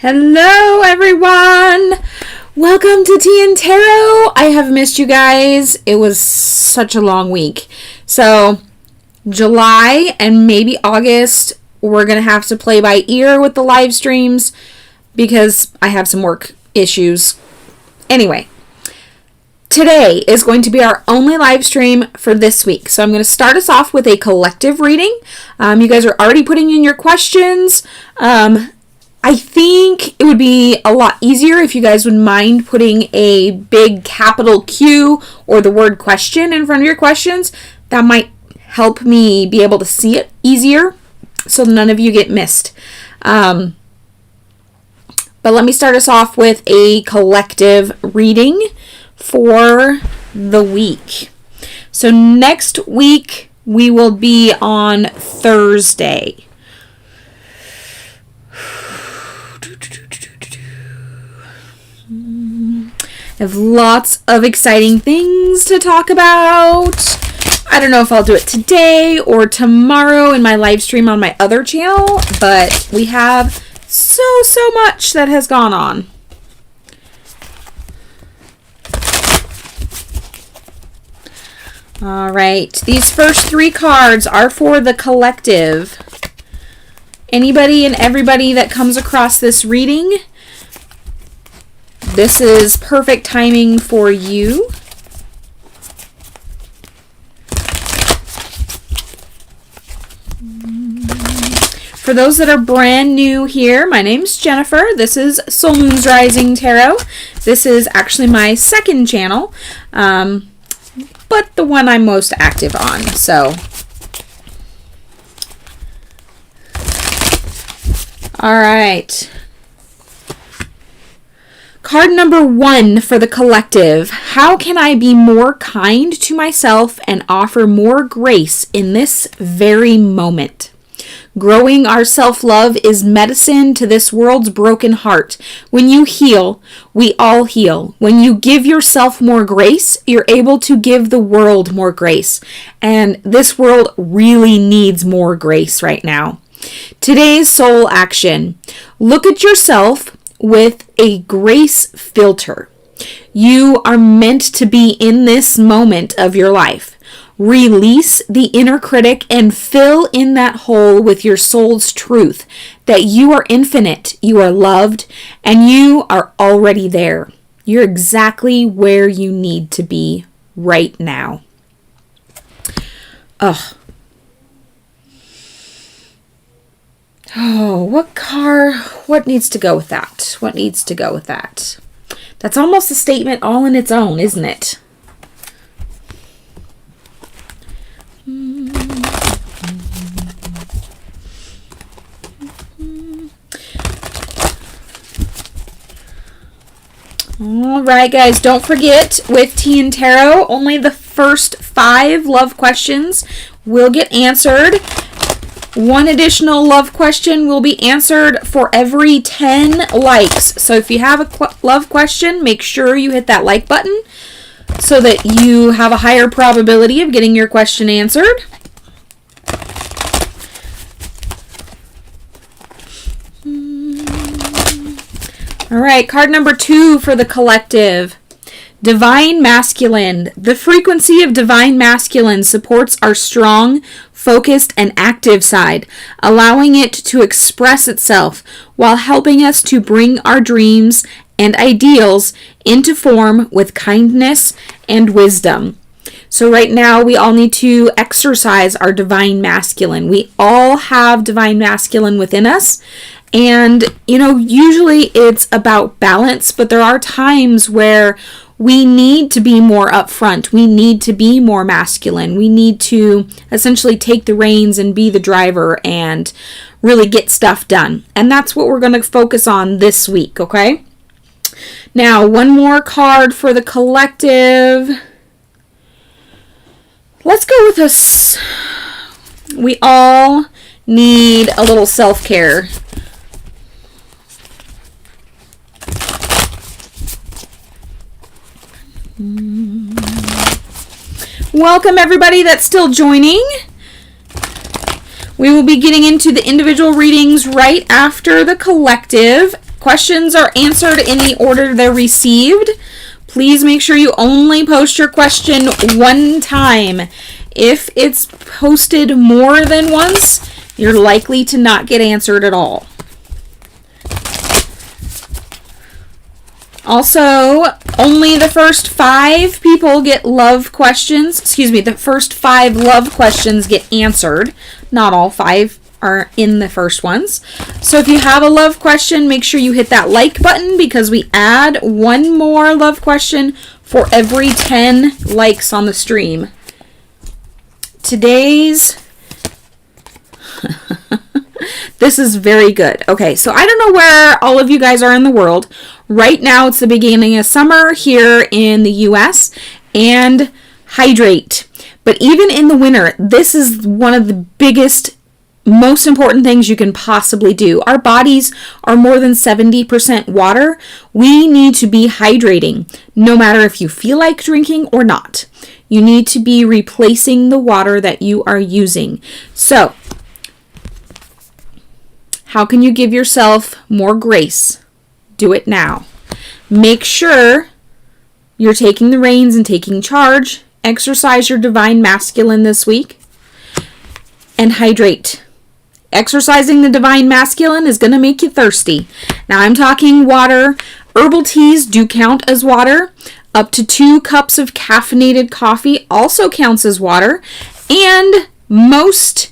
Hello, everyone. Welcome to Tea and Tarot. I have missed you guys. It was such a long week. So, July and maybe August, we're going to have to play by ear with the live streams because I have some work issues. Anyway, today is going to be our only live stream for this week. So I'm going to start us off with a collective reading. You guys are already putting in your questions. I think it would be a lot easier if you guys would mind putting a big capital Q or the word question in front of your questions. That might help me be able to see it easier so none of you get missed. But let me start us off with a collective reading for the week. So next week we will be on Thursday. I have lots of exciting things to talk about. I don't know if I'll do it today or tomorrow in my live stream on my other channel, but we have so much that has gone on. All right, these first three cards are for the collective. Anybody and everybody that comes across this reading, this is perfect timing for you. For those that are brand new here, my name's Jennifer. This is Soul Moons Rising Tarot. This is actually my second channel, but the one I'm most active on. So, all right. Card number 1 for the collective. How can I be more kind to myself and offer more grace in this very moment? Growing our self-love is medicine to this world's broken heart. When you heal, we all heal. When you give yourself more grace, you're able to give the world more grace. And this world really needs more grace right now. Today's soul action. Look at yourself with a grace filter. You are meant to be in this moment of your life. Release the inner critic and fill in that hole with your soul's truth that you are infinite, you are loved, and you are already there. You're exactly where you need to be right now. Ugh. Oh, what needs to go with that? What needs to go with that? That's almost a statement all in its own, isn't it? All right, guys, don't forget with Tea and Tarot, only the first 5 love questions will get answered. One additional love question will be answered for every 10 likes. So if you have a love question, make sure you hit that like button so that you have a higher probability of getting your question answered. All right, card number 2 for the collective. Divine Masculine. The frequency of Divine Masculine supports our strong, focused, and active side, allowing it to express itself while helping us to bring our dreams and ideals into form with kindness and wisdom. So right now we all need to exercise our Divine Masculine. We all have Divine Masculine within us. And, usually it's about balance, but there are times where we need to be more upfront. We need to be more masculine. We need to essentially take the reins and be the driver and really get stuff done. And that's what we're going to focus on this week, okay? Now, one more card for the collective. Let's go with this. We all need a little self-care. Welcome everybody that's still joining. We will be getting into the individual readings right after the collective. questions are answered in the order they're received. Please make sure you only post your question one time. If it's posted more than once, you're likely to not get answered at all. Also, only the first 5 people get love questions. The first 5 love questions get answered. Not all 5 are in the first ones. So if you have a love question, make sure you hit that like button because we add one more love question for every 10 likes on the stream. Today's this is very good. Okay, so I don't know where all of you guys are in the world. Right now, it's the beginning of summer here in the US, and hydrate. But even in the winter, this is one of the biggest, most important things you can possibly do. Our bodies are more than 70% water. We need to be hydrating, no matter if you feel like drinking or not. You need to be replacing the water that you are using. So, how can you give yourself more grace? Do it now. Make sure you're taking the reins and taking charge. Exercise your divine masculine this week. And hydrate. Exercising the divine masculine is going to make you thirsty. Now I'm talking water. Herbal teas do count as water. Up to 2 cups of caffeinated coffee also counts as water. And most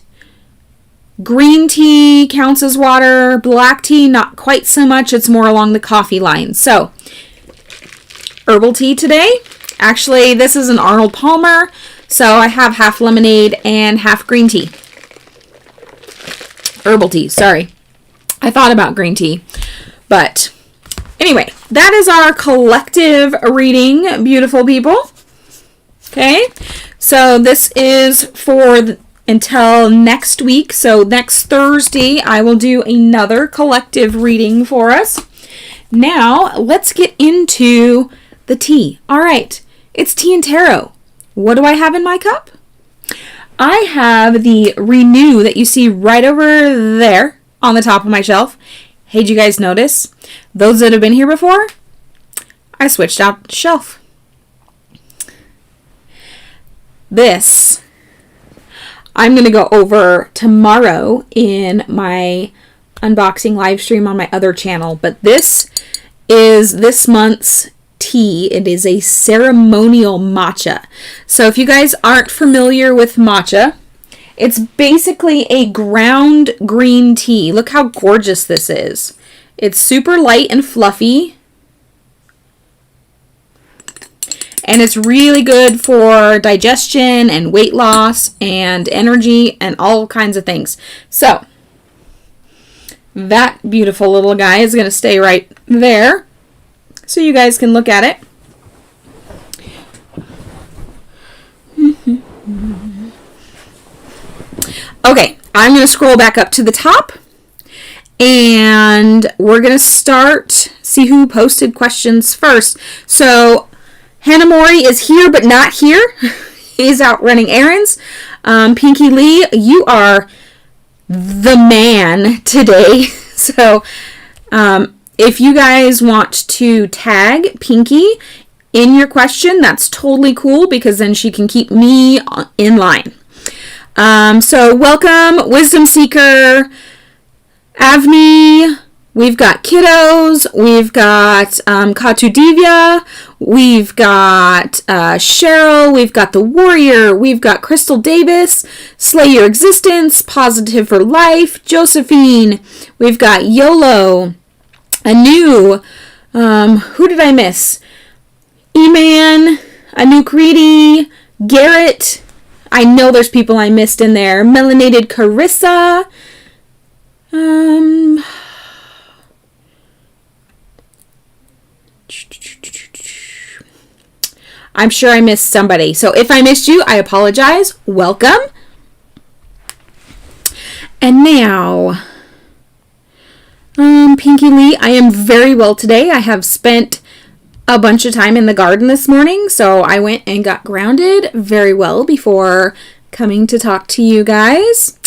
green tea counts as water. Black tea, not quite so much. It's more along the coffee line. So, herbal tea today. Actually, this is an Arnold Palmer. So, I have half lemonade and half green tea. Herbal tea, sorry. I thought about green tea. But, anyway, that is our collective reading, beautiful people. Okay, so this is for until next week. So next Thursday, I will do another collective reading for us. Now, let's get into the tea. All right, it's tea and tarot. What do I have in my cup? I have the Renew that you see right over there on the top of my shelf. Hey, did you guys notice? Those that have been here before, I switched out the shelf. This I'm going to go over tomorrow in my unboxing live stream on my other channel. But this is this month's tea. It is a ceremonial matcha. So if you guys aren't familiar with matcha, it's basically a ground green tea. Look how gorgeous this is. It's super light and fluffy. And it's really good for digestion and weight loss and energy and all kinds of things. So, that beautiful little guy is going to stay right there so you guys can look at it. Okay, I'm going to scroll back up to the top. And we're going to see who posted questions first. So, Hannah Mori is here, but not here. He's out running errands. Pinky Lee, you are the man today. So, if you guys want to tag Pinky in your question, that's totally cool because then she can keep me in line. So, welcome, Wisdom Seeker, Avni. We've got Kiddos, we've got Katu Divya, we've got Cheryl, we've got The Warrior, we've got Crystal Davis, Slay Your Existence, Positive for Life, Josephine, we've got YOLO, Anu, who did I miss? Eman, Anu Creedy, Garrett, I know there's people I missed in there, Melanated Carissa, I'm sure I missed somebody. So if I missed you, I apologize. Welcome. And now, Pinky Lee, I am very well today. I have spent a bunch of time in the garden this morning, so I went and got grounded very well before coming to talk to you guys.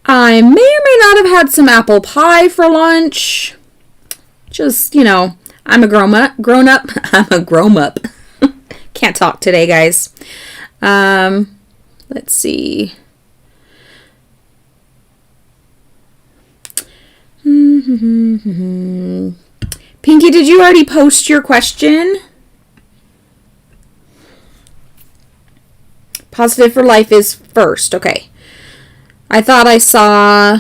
I may or may not have had some apple pie for lunch. Just, I'm a grown up. I'm a grown up. Can't talk today, guys. Let's see. Pinky, did you already post your question? Positive for Life is first. Okay. I thought I saw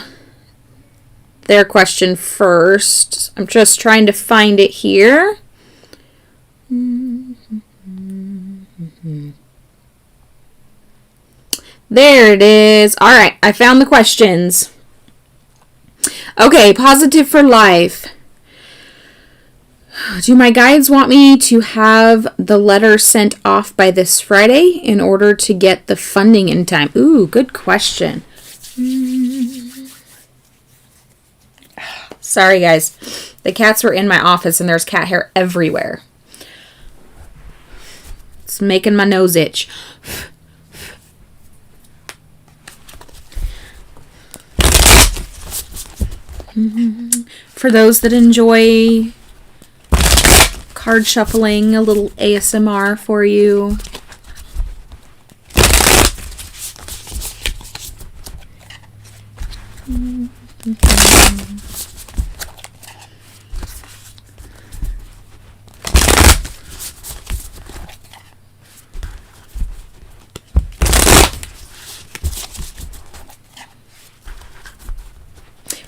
their question first. I'm just trying to find it here. There it is. All right, I found the questions. Okay, Positive for Life. Do my guides want me to have the letter sent off by this Friday in order to get the funding in time? Ooh, good question. Sorry, guys. The cats were in my office and there's cat hair everywhere. It's making my nose itch. For those that enjoy card shuffling, a little ASMR for you.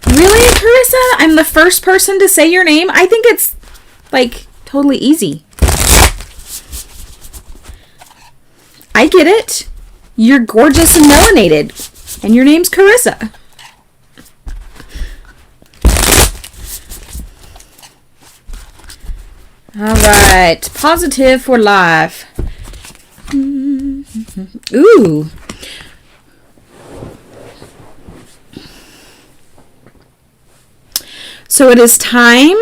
Really, Carissa? I'm the first person to say your name? I think it's, totally easy. I get it. You're gorgeous and melanated. And your name's Carissa. All right. Positive for Life. Ooh. So it is time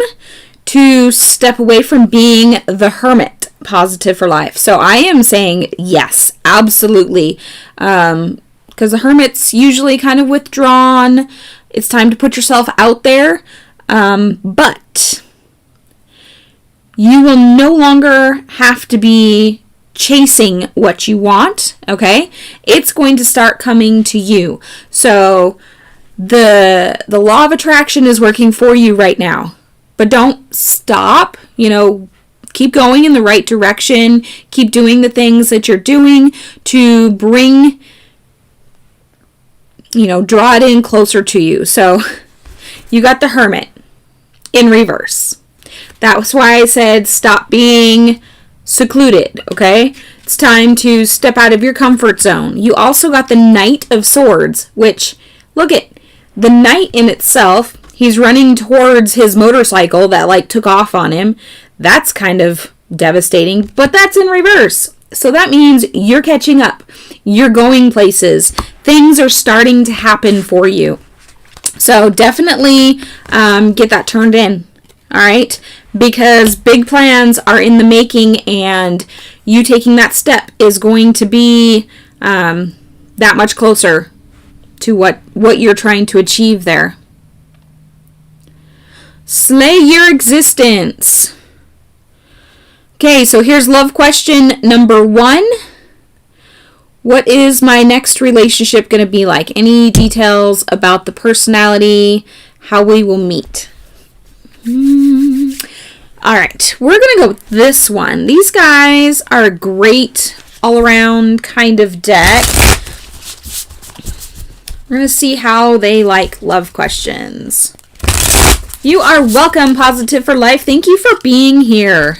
to step away from being the hermit. Positive for Life. So I am saying yes, absolutely. Because the hermit's usually kind of withdrawn. It's time to put yourself out there. But you will no longer have to be chasing what you want. Okay? It's going to start coming to you. So the law of attraction is working for you right now. But don't stop, keep going in the right direction. Keep doing the things that you're doing to bring, draw it in closer to you. So you got the Hermit in reverse. That's why I said stop being secluded, okay? It's time to step out of your comfort zone. You also got the Knight of Swords, which, look at the Knight in itself. He's running towards his motorcycle that took off on him. That's kind of devastating, but that's in reverse. So that means you're catching up. You're going places. Things are starting to happen for you. So definitely get that turned in. All right? Because big plans are in the making, and you taking that step is going to be that much closer to what you're trying to achieve there. Slay your existence. Okay, so here's love question number 1. What is my next relationship going to be like? Any details about the personality, how we will meet? All right, we're going to go with this one. These guys are a great all-around kind of deck. We're going to see how they like love questions. You are welcome, Positive for Life. Thank you for being here.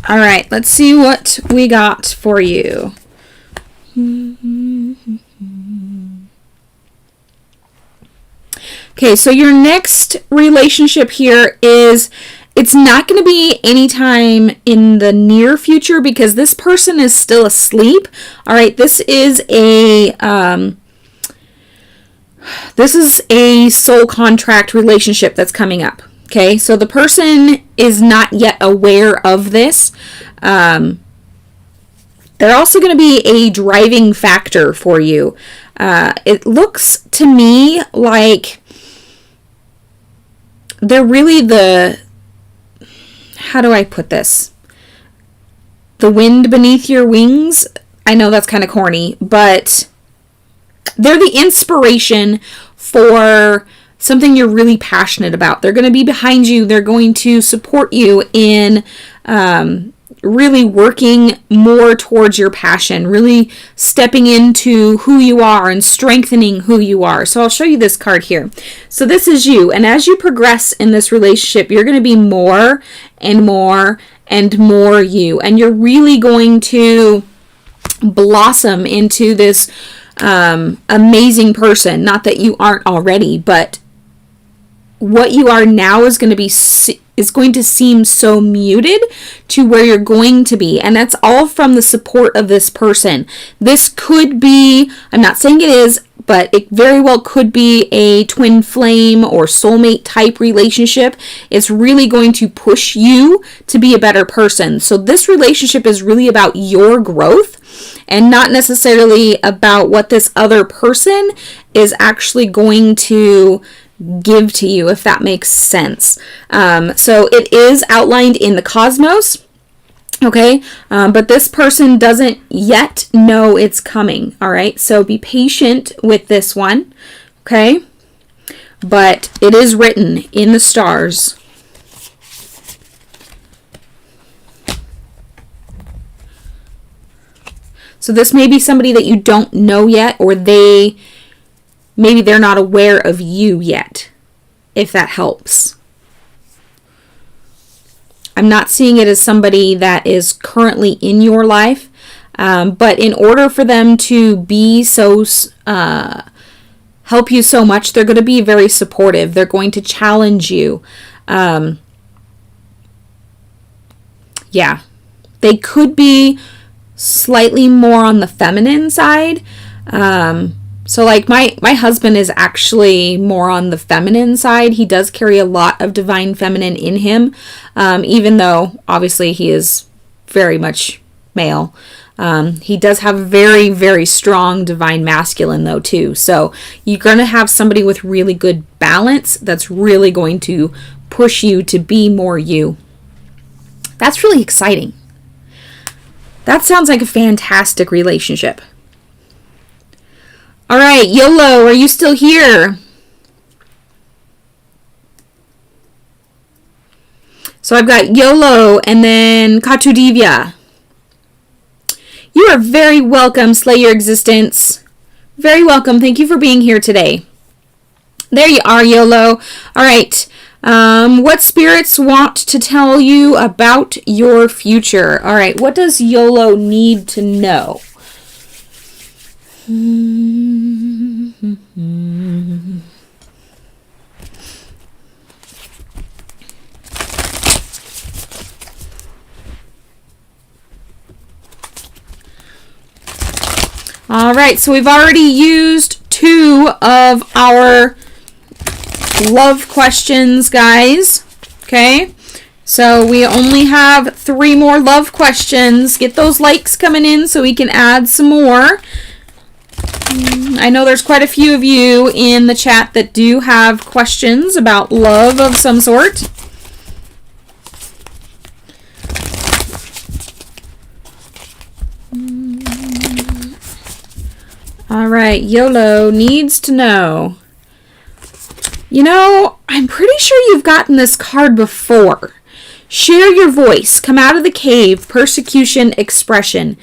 All right, let's see what we got for you. Okay, so your next relationship here is, it's not going to be anytime in the near future because this person is still asleep. All right, this is a This is a soul contract relationship that's coming up. Okay, so the person is not yet aware of this. They're also going to be a driving factor for you. It looks to me like they're really how do I put this? The wind beneath your wings. I know that's kind of corny, but they're the inspiration for something you're really passionate about. They're going to be behind you. They're going to support you in really working more towards your passion, really stepping into who you are and strengthening who you are. So I'll show you this card here. So this is you. And as you progress in this relationship, you're going to be more and more and more you. And you're really going to blossom into this amazing person. Not that you aren't already, but what you are now is going to seem so muted to where you're going to be. And that's all from the support of this person. This could be, I'm not saying it is, but it very well could be a twin flame or soulmate type relationship. It's really going to push you to be a better person. So this relationship is really about your growth and not necessarily about what this other person is actually going to give to you, if that makes sense. So it is outlined in the cosmos, okay? But this person doesn't yet know it's coming, all right? So be patient with this one, okay? But it is written in the stars. So this may be somebody that you don't know yet, or maybe they're not aware of you yet, if that helps. I'm not seeing it as somebody that is currently in your life, but in order for them to be so, help you so much, they're going to be very supportive. They're going to challenge you. Yeah, they could be slightly more on the feminine side. So like my husband is actually more on the feminine side. He does carry a lot of divine feminine in him, even though obviously he is very much male. He does have very, very strong divine masculine though too. So you're going to have somebody with really good balance that's really going to push you to be more you. That's really exciting. That sounds like a fantastic relationship. All right, YOLO, are you still here? So I've got YOLO and then Katudivya. You are very welcome, Slay Your Existence. Very welcome. Thank you for being here today. There you are, YOLO. All right. What spirits want to tell you about your future? All right. What does YOLO need to know? All right, so we've already used 2 of our love questions, guys. Okay, so we only have 3 more love questions. Get those likes coming in so we can add some more. I know there's quite a few of you in the chat that do have questions about love of some sort. All right, YOLO needs to know. You know, I'm pretty sure you've gotten this card before. Share your voice. Come out of the cave. Persecution expression.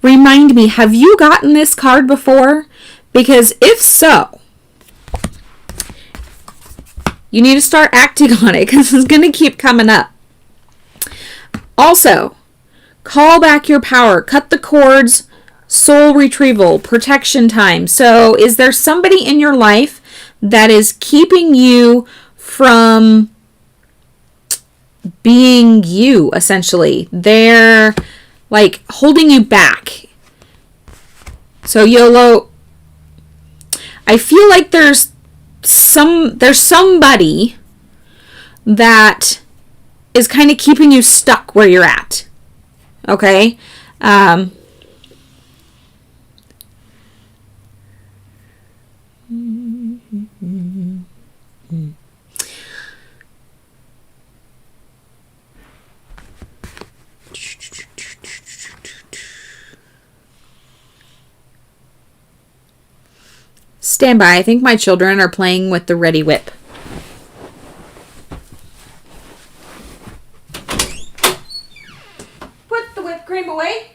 Remind me, have you gotten this card before? Because if so, you need to start acting on it because it's going to keep coming up. Also, call back your power. Cut the cords. Soul retrieval. Protection time. So is there somebody in your life that is keeping you from being you, essentially? They're like holding you back. So YOLO, I feel like there's somebody that is kind of keeping you stuck where you're at. Okay? Stand by. I think my children are playing with the Ready Whip. Put the whipped cream away.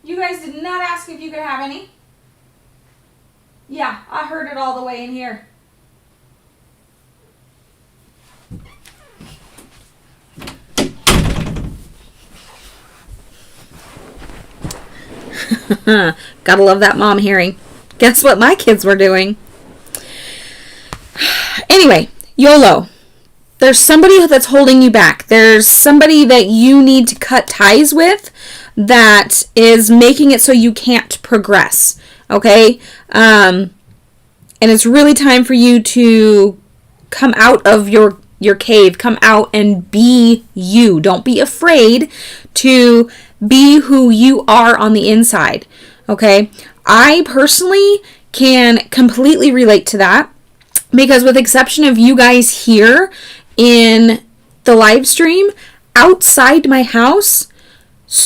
You guys did not ask if you could have any. Yeah, I heard it all the way in here. Gotta love that mom hearing. Guess what my kids were doing? Anyway, YOLO. There's somebody that's holding you back. There's somebody that you need to cut ties with that is making it so you can't progress. Okay? And it's really time for you to come out of your cave. Come out and be you. Don't be afraid to be who you are on the inside. Okay? I personally can completely relate to that because with exception of you guys here in the live stream, outside my house,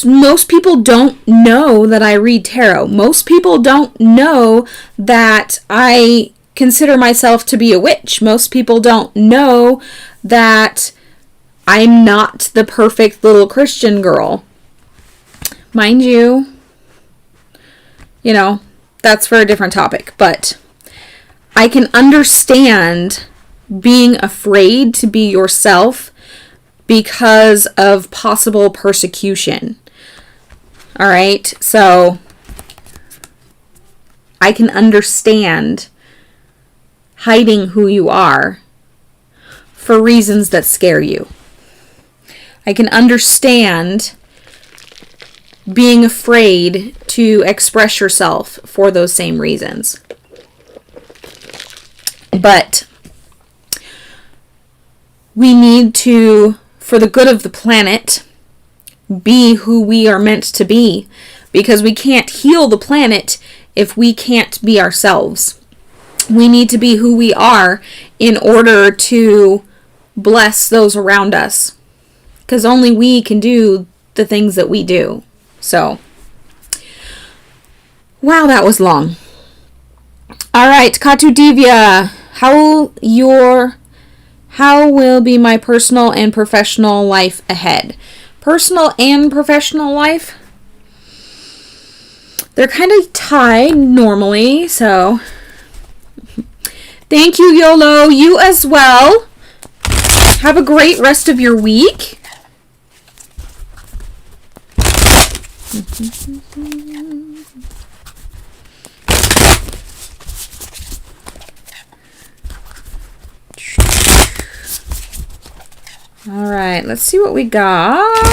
most people don't know that I read tarot. Most people don't know that I consider myself to be a witch. Most people don't know that I'm not the perfect little Christian girl. Mind you, that's for a different topic, but I can understand being afraid to be yourself because of possible persecution. All right, so I can understand hiding who you are for reasons that scare you. I can understand being afraid to express yourself for those same reasons. But we need to, for the good of the planet, be who we are meant to be, because we can't heal the planet if we can't be ourselves. We need to be who we are in order to bless those around us, because only we can do the things that we do. So, wow, that was long. All right, Katu Divya, how will be my personal and professional life ahead? Personal and professional life, they're kind of tied normally, so thank you, YOLO. You as well. Have a great rest of your week. All right, let's see what we got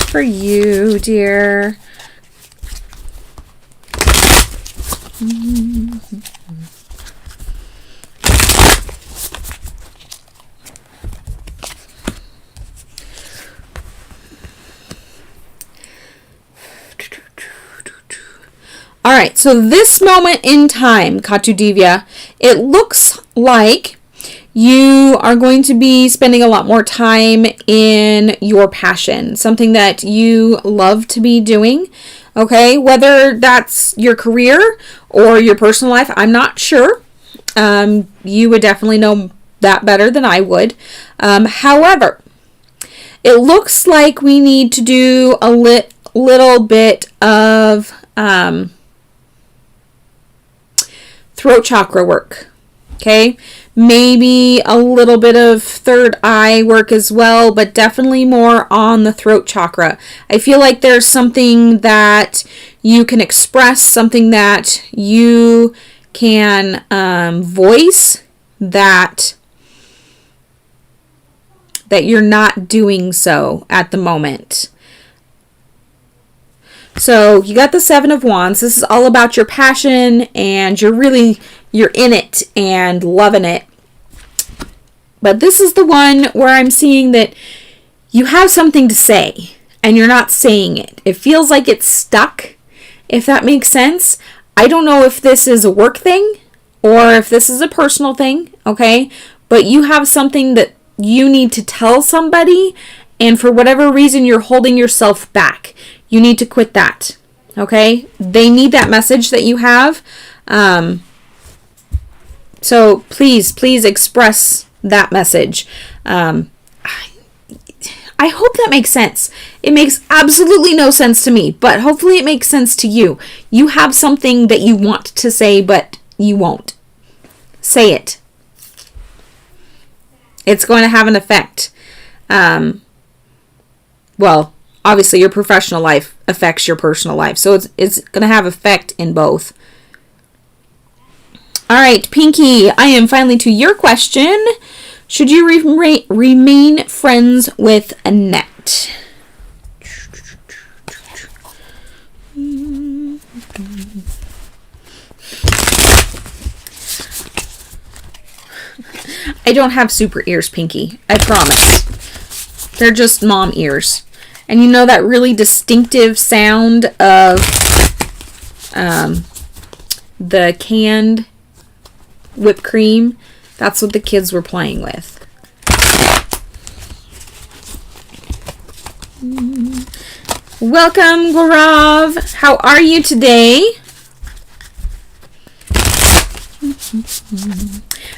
for you, dear. All right, so this moment in time, Katu Divya, it looks like you are going to be spending a lot more time in your passion, something that you love to be doing, okay? Whether that's your career or your personal life, I'm not sure. You would definitely know that better than I would. However, it looks like we need to do a little bit of throat chakra work, okay? Maybe a little bit of third eye work as well, but definitely more on the throat chakra. I feel like there's something that you can express, something that you can voice that you're not doing so at the moment. So you got the Seven of Wands. This is all about your passion, and you're in it and loving it. But this is the one where I'm seeing that you have something to say and you're not saying it. It feels like it's stuck, if that makes sense. I don't know if this is a work thing or if this is a personal thing, okay? But you have something that you need to tell somebody, and for whatever reason you're holding yourself back. You need to quit that, okay? They need that message that you have. So please express that message. I hope that makes sense. It makes absolutely no sense to me, but hopefully it makes sense to you. You have something that you want to say, but you won't. Say it. It's going to have an effect. Well, obviously your professional life affects your personal life, so it's going to have effect in both. All right, Pinky, I am finally to your question. Should you remain friends with Annette? I don't have super ears, Pinky. I promise. They're just mom ears. And you know that really distinctive sound of the canned whipped cream? That's what the kids were playing with. Welcome, Gaurav. How are you today?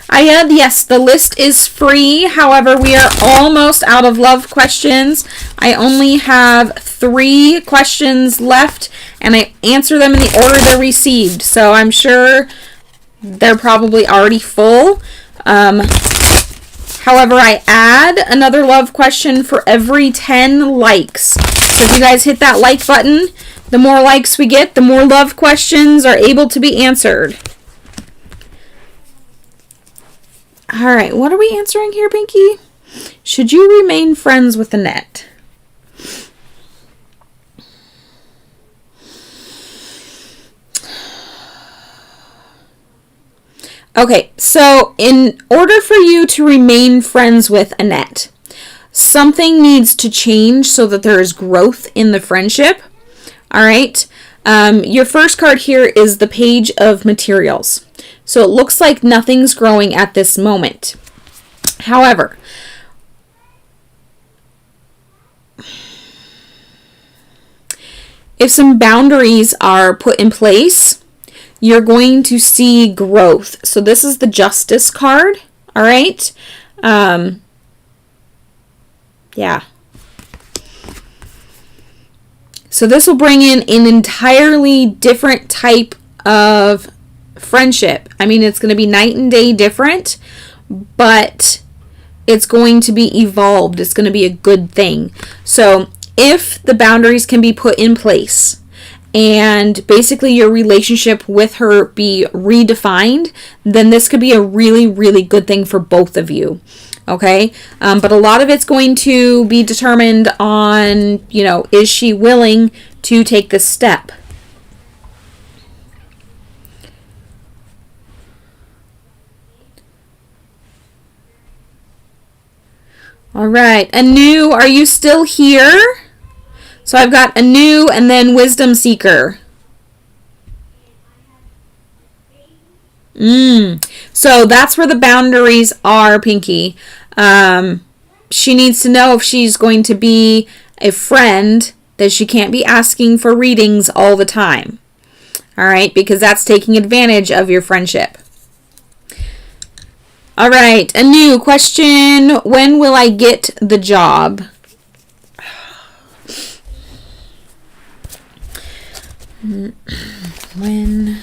Ayad, yes, the list is free. However, we are almost out of love questions. I only have 3 questions left, and I answer them in the order they're received. So I'm sure they're probably already full. However, I add another love question for every 10 likes. So if you guys hit that like button, the more likes we get, the more love questions are able to be answered. All right, what are we answering here, Pinky? Should you remain friends with Annette? Okay, so in order for you to remain friends with Annette, something needs to change so that there is growth in the friendship. All right. Your first card here is the Page of Materials. So it looks like nothing's growing at this moment. However, if some boundaries are put in place, you're going to see growth. So this is the Justice card. All right. Yeah. So this will bring in an entirely different type of friendship. I mean, it's going to be night and day different, but it's going to be evolved. It's going to be a good thing. So if the boundaries can be put in place and basically your relationship with her be redefined, then this could be a really, really good thing for both of you. Okay, but a lot of it's going to be determined on, is she willing to take this step? All right, Anu, are you still here? So I've got Anu and then Wisdom Seeker. So that's where the boundaries are, Pinky. She needs to know if she's going to be a friend, that she can't be asking for readings all the time. All right, because that's taking advantage of your friendship. All right, a new question. When will I get the job? When?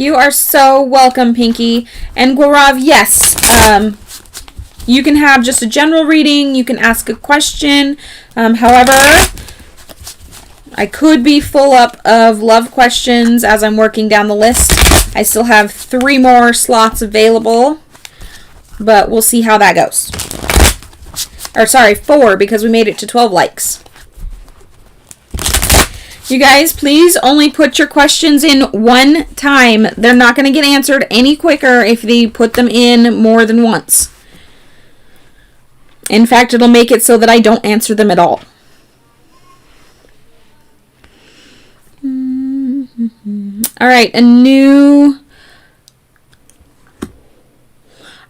You are so welcome, Pinky. And Gaurav, yes, you can have just a general reading. You can ask a question. However, I could be full up of love questions as I'm working down the list. I still have 3 more slots available, but we'll see how that goes. Or sorry, 4, because we made it to 12 likes. You guys, please only put your questions in one time. They're not going to get answered any quicker if they put them in more than once. In fact, it'll make it so that I don't answer them at all. All right,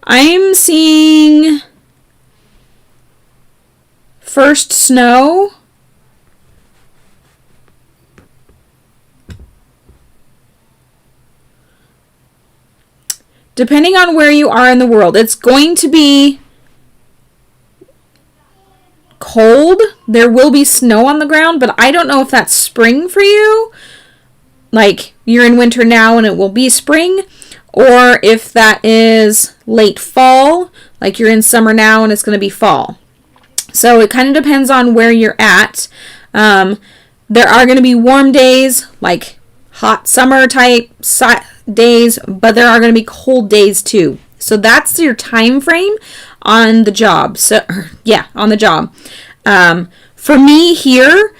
I'm seeing first snow. Depending on where you are in the world, it's going to be cold. There will be snow on the ground, but I don't know if that's spring for you. Like, you're in winter now and it will be spring, or if that is late fall, like you're in summer now and it's going to be fall. So it kind of depends on where you're at. There are going to be warm days, like hot summer type days, but there are going to be cold days too. So that's your time frame on the job. So yeah, on the job. For me here,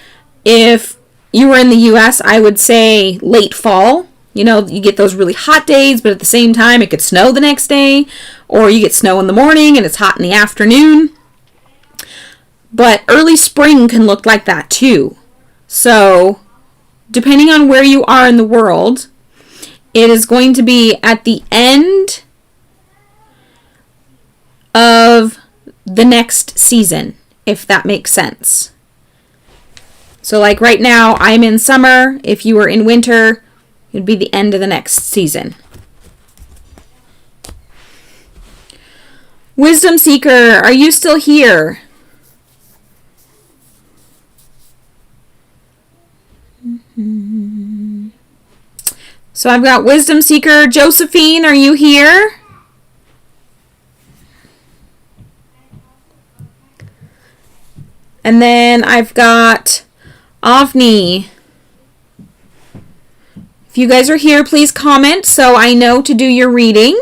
if you were in the US, I would say late fall. You know, you get those really hot days, but at the same time, it could snow the next day, or you get snow in the morning and it's hot in the afternoon. But early spring can look like that too. So, depending on where you are in the world, it is going to be at the end of the next season, if that makes sense. So like right now, I'm in summer. If you were in winter, it would be the end of the next season. Wisdom Seeker, are you still here? So I've got Wisdom Seeker. Josephine, are you here? And then I've got Avni. If you guys are here, please comment so I know to do your reading.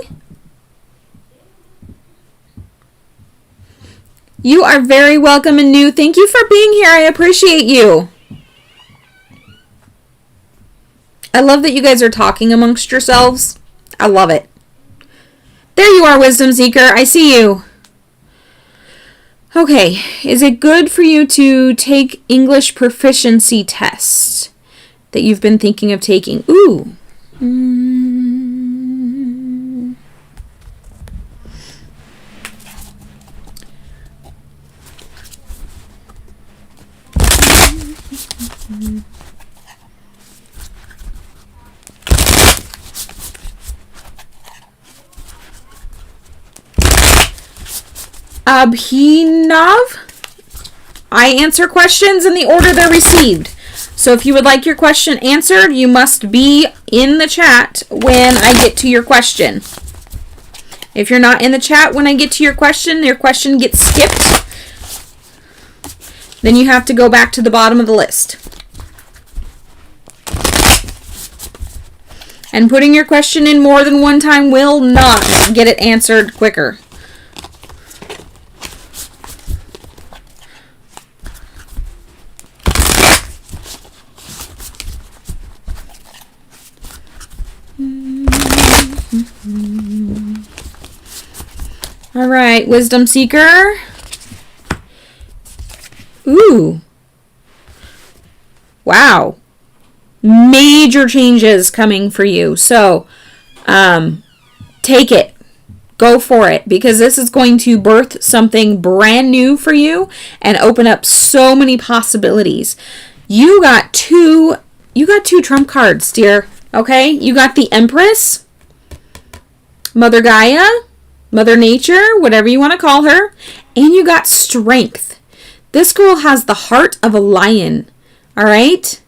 You are very welcome and new. Thank you for being here. I appreciate you. I love that you guys are talking amongst yourselves. I love it. There you are, Wisdom Seeker. I see you. Okay, is it good for you to take English proficiency test that you've been thinking of taking? Ooh. Abhinav, I answer questions in the order they're received. So if you would like your question answered, you must be in the chat when I get to your question. If you're not in the chat when I get to your question gets skipped. Then you have to go back to the bottom of the list. And putting your question in more than one time will not get it answered quicker. All right, Wisdom Seeker. Ooh. Wow. Major changes coming for you. So, take it. Go for it, because this is going to birth something brand new for you and open up so many possibilities. You got two trump cards, dear. Okay? You got the Empress, Mother Gaia, Mother Nature, whatever you want to call her, and you got Strength. This girl has the heart of a lion. All right?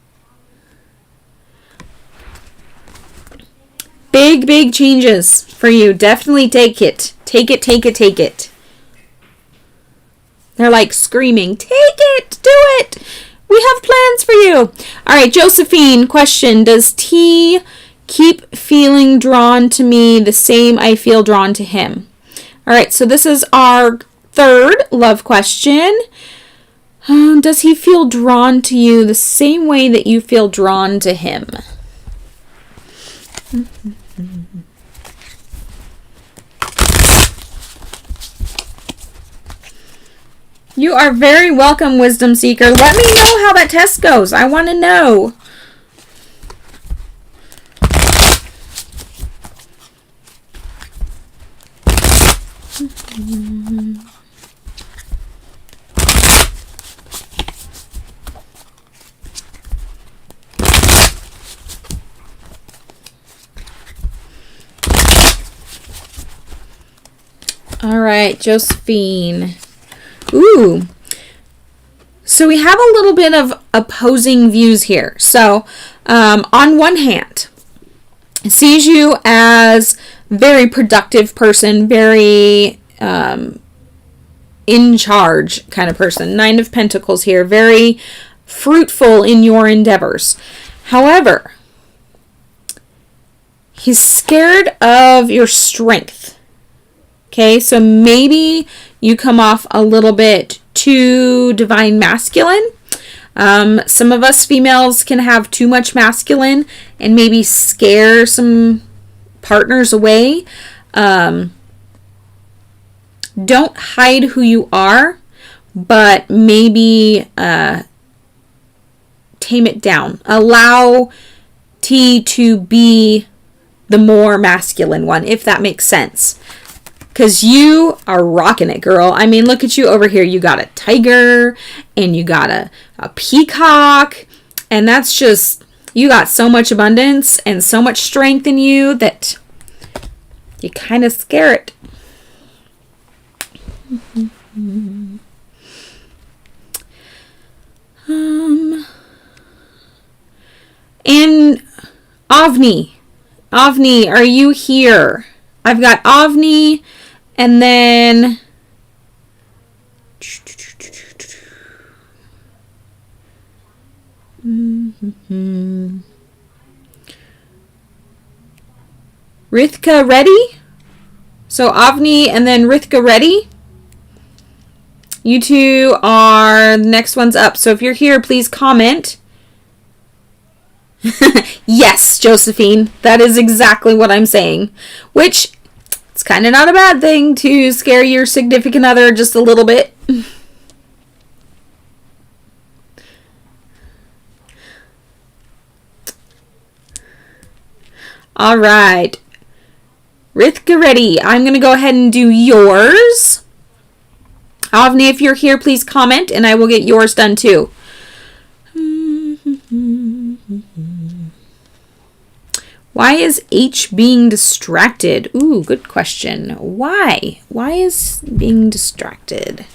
Big, big changes for you. Definitely take it. Take it, take it, take it. They're like screaming, take it, do it. We have plans for you. All right, Josephine, question. Does T keep feeling drawn to me the same I feel drawn to him? All right, so this is our third love question. Does he feel drawn to you the same way that you feel drawn to him? You are very welcome, Wisdom Seeker. Let me know how that test goes. I want to know. All right, Josephine. Ooh. So we have a little bit of opposing views here. So on one hand, it sees you as very productive person, very in charge kind of person. 9 of Pentacles here, very fruitful in your endeavors. However, he's scared of your strength. Okay, so maybe you come off a little bit too divine masculine. Some of us females can have too much masculine and maybe scare some partners away. Don't hide who you are, but maybe tame it down. Allow T to be the more masculine one, if that makes sense. Because you are rocking it, girl. I mean, look at you over here. You got a tiger and you got a peacock. And that's just, you got so much abundance and so much strength in you that you kind of scare it. And Avni. Avni, are you here? I've got Avni. And then Rithka ready? So Avni and then Rithka ready? You two are the next ones up. So if you're here, please comment. Yes, Josephine, that is exactly what I'm saying. Which, it's kind of not a bad thing to scare your significant other just a little bit. All right. Rithka ready. I'm going to go ahead and do yours. Avni, if you're here, please comment and I will get yours done too. Why is H being distracted? Ooh, good question. Why? Why is being distracted?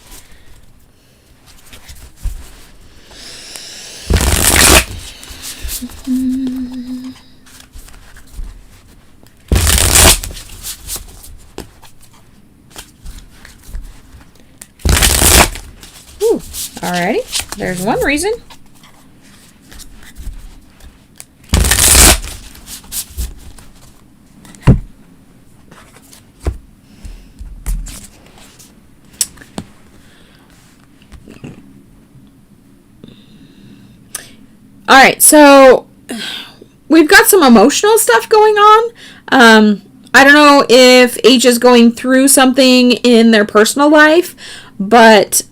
Ooh, alrighty. There's one reason. All right, so we've got some emotional stuff going on. I don't know if H is going through something in their personal life, but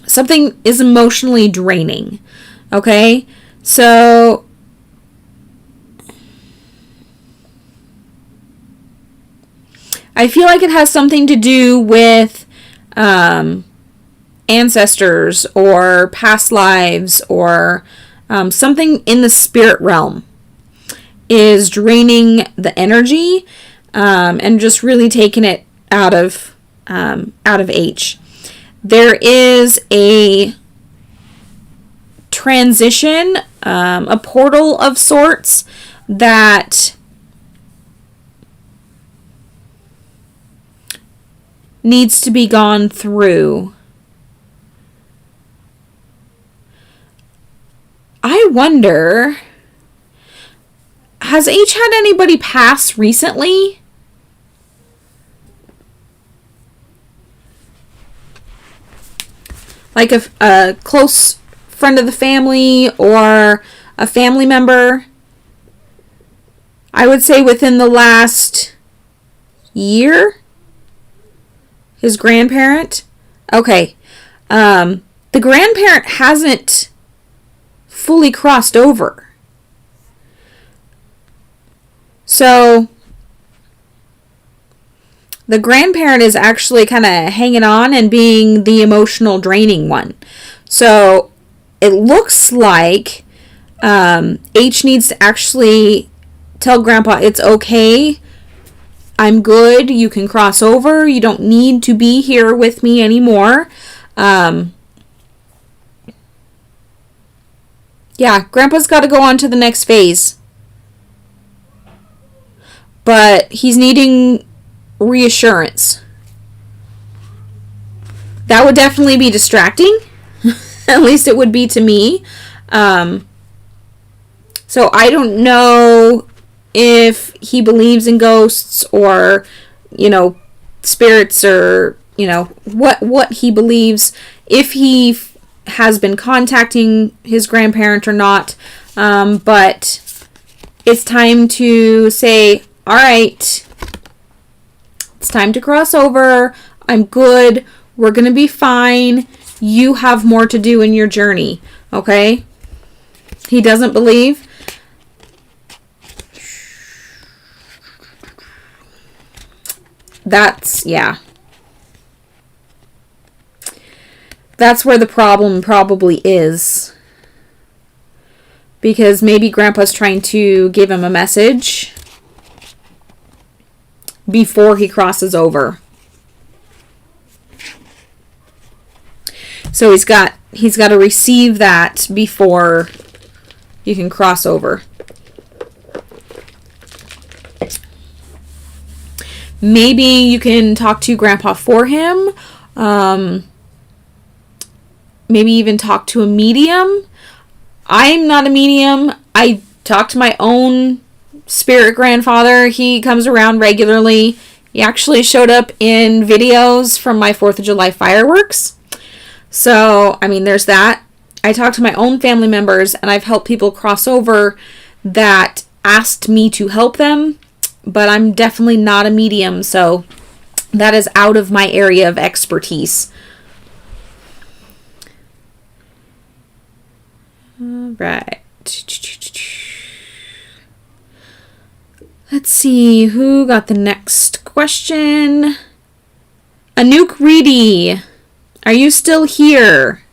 something is emotionally draining. Okay, so I feel like it has something to do with ancestors or past lives or something in the spirit realm is draining the energy and just really taking it out of H. There is a transition, a portal of sorts that needs to be gone through. I wonder, has H had anybody pass recently? Like a close friend of the family or a family member? I would say within the last year? His grandparent? Okay. The grandparent hasn't fully crossed over. So the grandparent is actually kind of hanging on and being the emotional draining one. So it looks like H needs to actually tell Grandpa it's okay. I'm good. You can cross over. You don't need to be here with me anymore. Yeah, Grandpa's got to go on to the next phase. But he's needing reassurance. That would definitely be distracting. At least it would be to me. So I don't know if he believes in ghosts or, spirits or, what he believes. If he has been contacting his grandparent or not. But it's time to say, all right, it's time to cross over. I'm good. We're going to be fine. You have more to do in your journey. Okay? He doesn't believe. That's where the problem probably is. Because maybe Grandpa's trying to give him a message before he crosses over. So he's got to receive that before you can cross over. Maybe you can talk to Grandpa for him. Maybe even talk to a medium. I'm not a medium. I talk to my own spirit grandfather. He comes around regularly. He actually showed up in videos from my 4th of July fireworks. So, there's that. I talk to my own family members, and I've helped people cross over that asked me to help them, but I'm definitely not a medium, so that is out of my area of expertise. All right. Let's see who got the next question. Anouk Reedy, are you still here?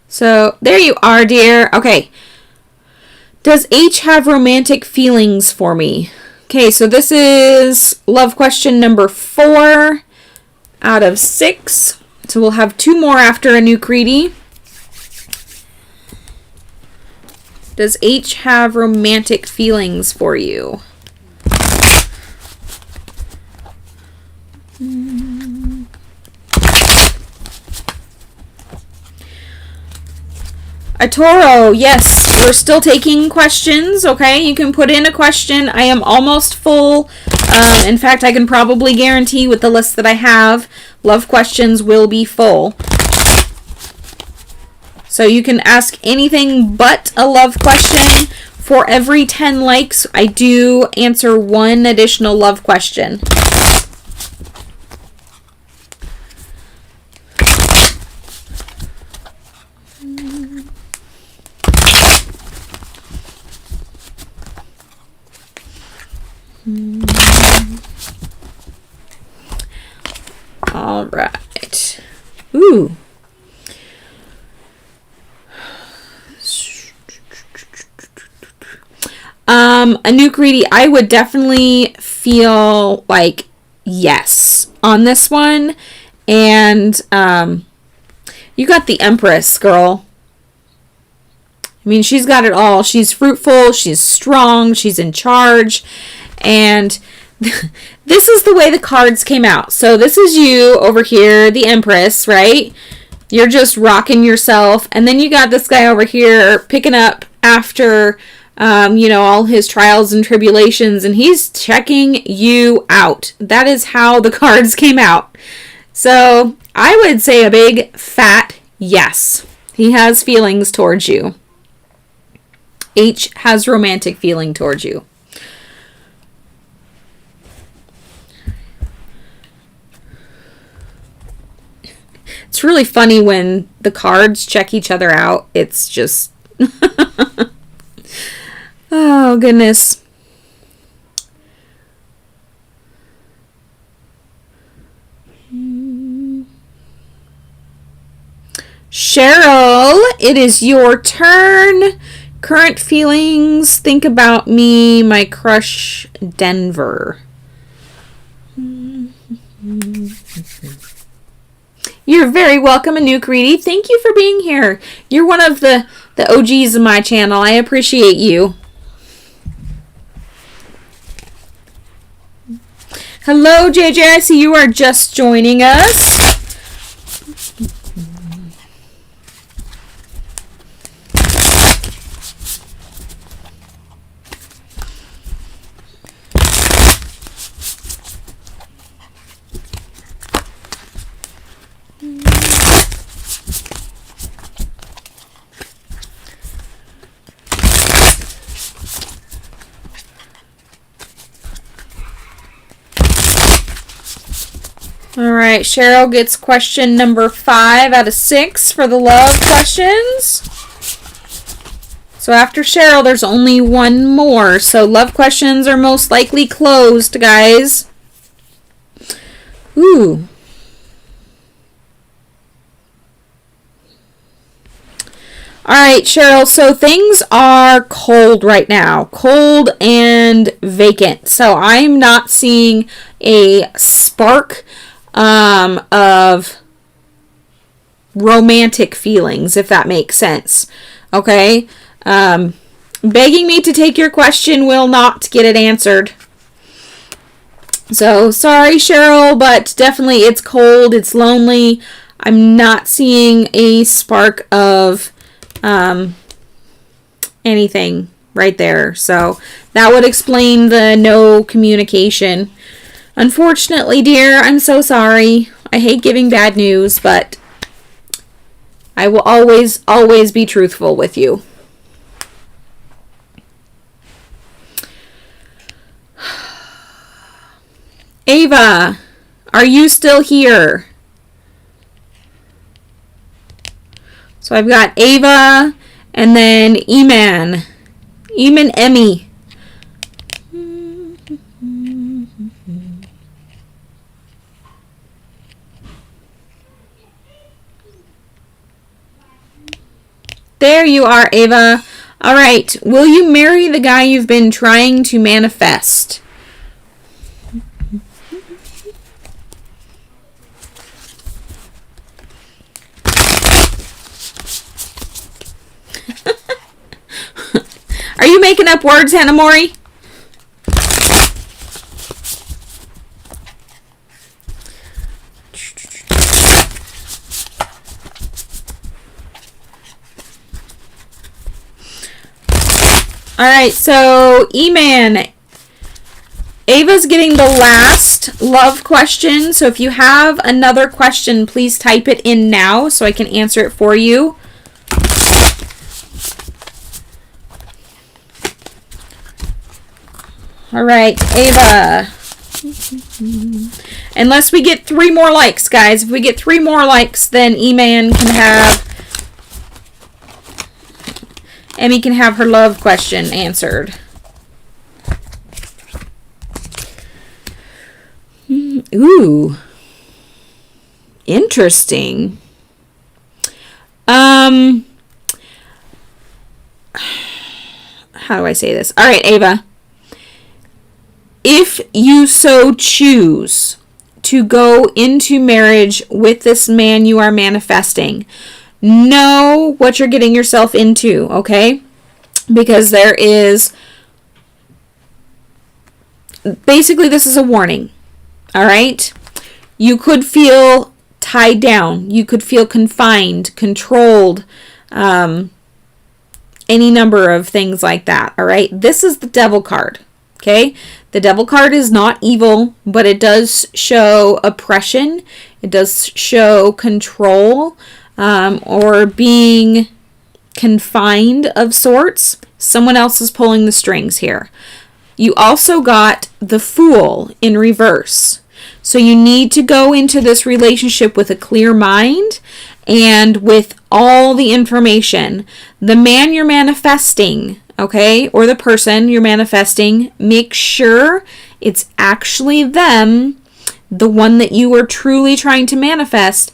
So, there you are, dear. Okay. Does H have romantic feelings for me? Okay, so this is love question number 4 out of 6. So we'll have 2 more after Anouk Reedy. Does H have romantic feelings for you? Atoro, yes, we're still taking questions, okay? You can put in a question. I am almost full. In fact, I can probably guarantee with the list that I have, love questions will be full. So you can ask anything but a love question. For every 10 likes, I do answer 1 additional love question. All right. Ooh. Anouk Reedy, I would definitely feel like yes on this one. And you got the Empress, girl. I mean, she's got it all. She's fruitful, she's strong, she's in charge, and this is the way the cards came out. So this is you over here, the Empress, right? You're just rocking yourself, and then you got this guy over here picking up after, all his trials and tribulations, and he's checking you out. That is how the cards came out. So I would say a big fat yes. He has feelings towards you. H has romantic feeling towards you. It's really funny when the cards check each other out. It's just... oh, goodness. Cheryl, it is your turn. Current feelings. Think about me, my crush, Denver. You're very welcome, Anouk Reedy. Thank you for being here. You're one of the OGs of my channel. I appreciate you. Hello, JJ. I see you are just joining us. All right, Cheryl gets question number 5 out of 6 for the love questions. So after Cheryl, there's only one more. So love questions are most likely closed, guys. Ooh. All right, Cheryl, so things are cold right now. Cold and vacant. So I'm not seeing a spark of romantic feelings, if that makes sense. Okay? Begging me to take your question will not get it answered. So, sorry, Cheryl, but definitely it's cold, it's lonely. I'm not seeing a spark of anything right there. So, that would explain the no communication. Unfortunately, dear, I'm so sorry. I hate giving bad news, but I will always, always be truthful with you. Ava, are you still here? So I've got Ava and then Eman. Eman Emmy. There you are, Ava. All right. Will you marry the guy you've been trying to manifest? Are you making up words, Hannah Mori? All right, so Eman, Ava's getting the last love question. So if you have another question, please type it in now so I can answer it for you. All right, Ava. Unless we get 3 more likes, guys. If we get 3 more likes, then Eman can have... Emmy can have her love question answered. Ooh. Interesting. How do I say this? All right, Ava. If you so choose to go into marriage with this man you are manifesting, know what you're getting yourself into, okay? Because there is, basically this is a warning, all right? You could feel tied down. You could feel confined, controlled, any number of things like that, all right? This is the Devil card, okay? The Devil card is not evil, but it does show oppression. It does show control, or being confined of sorts. Someone else is pulling the strings here. You also got the Fool in reverse. So you need to go into this relationship with a clear mind and with all the information. The man you're manifesting, okay, or the person you're manifesting, make sure it's actually them, the one that you are truly trying to manifest,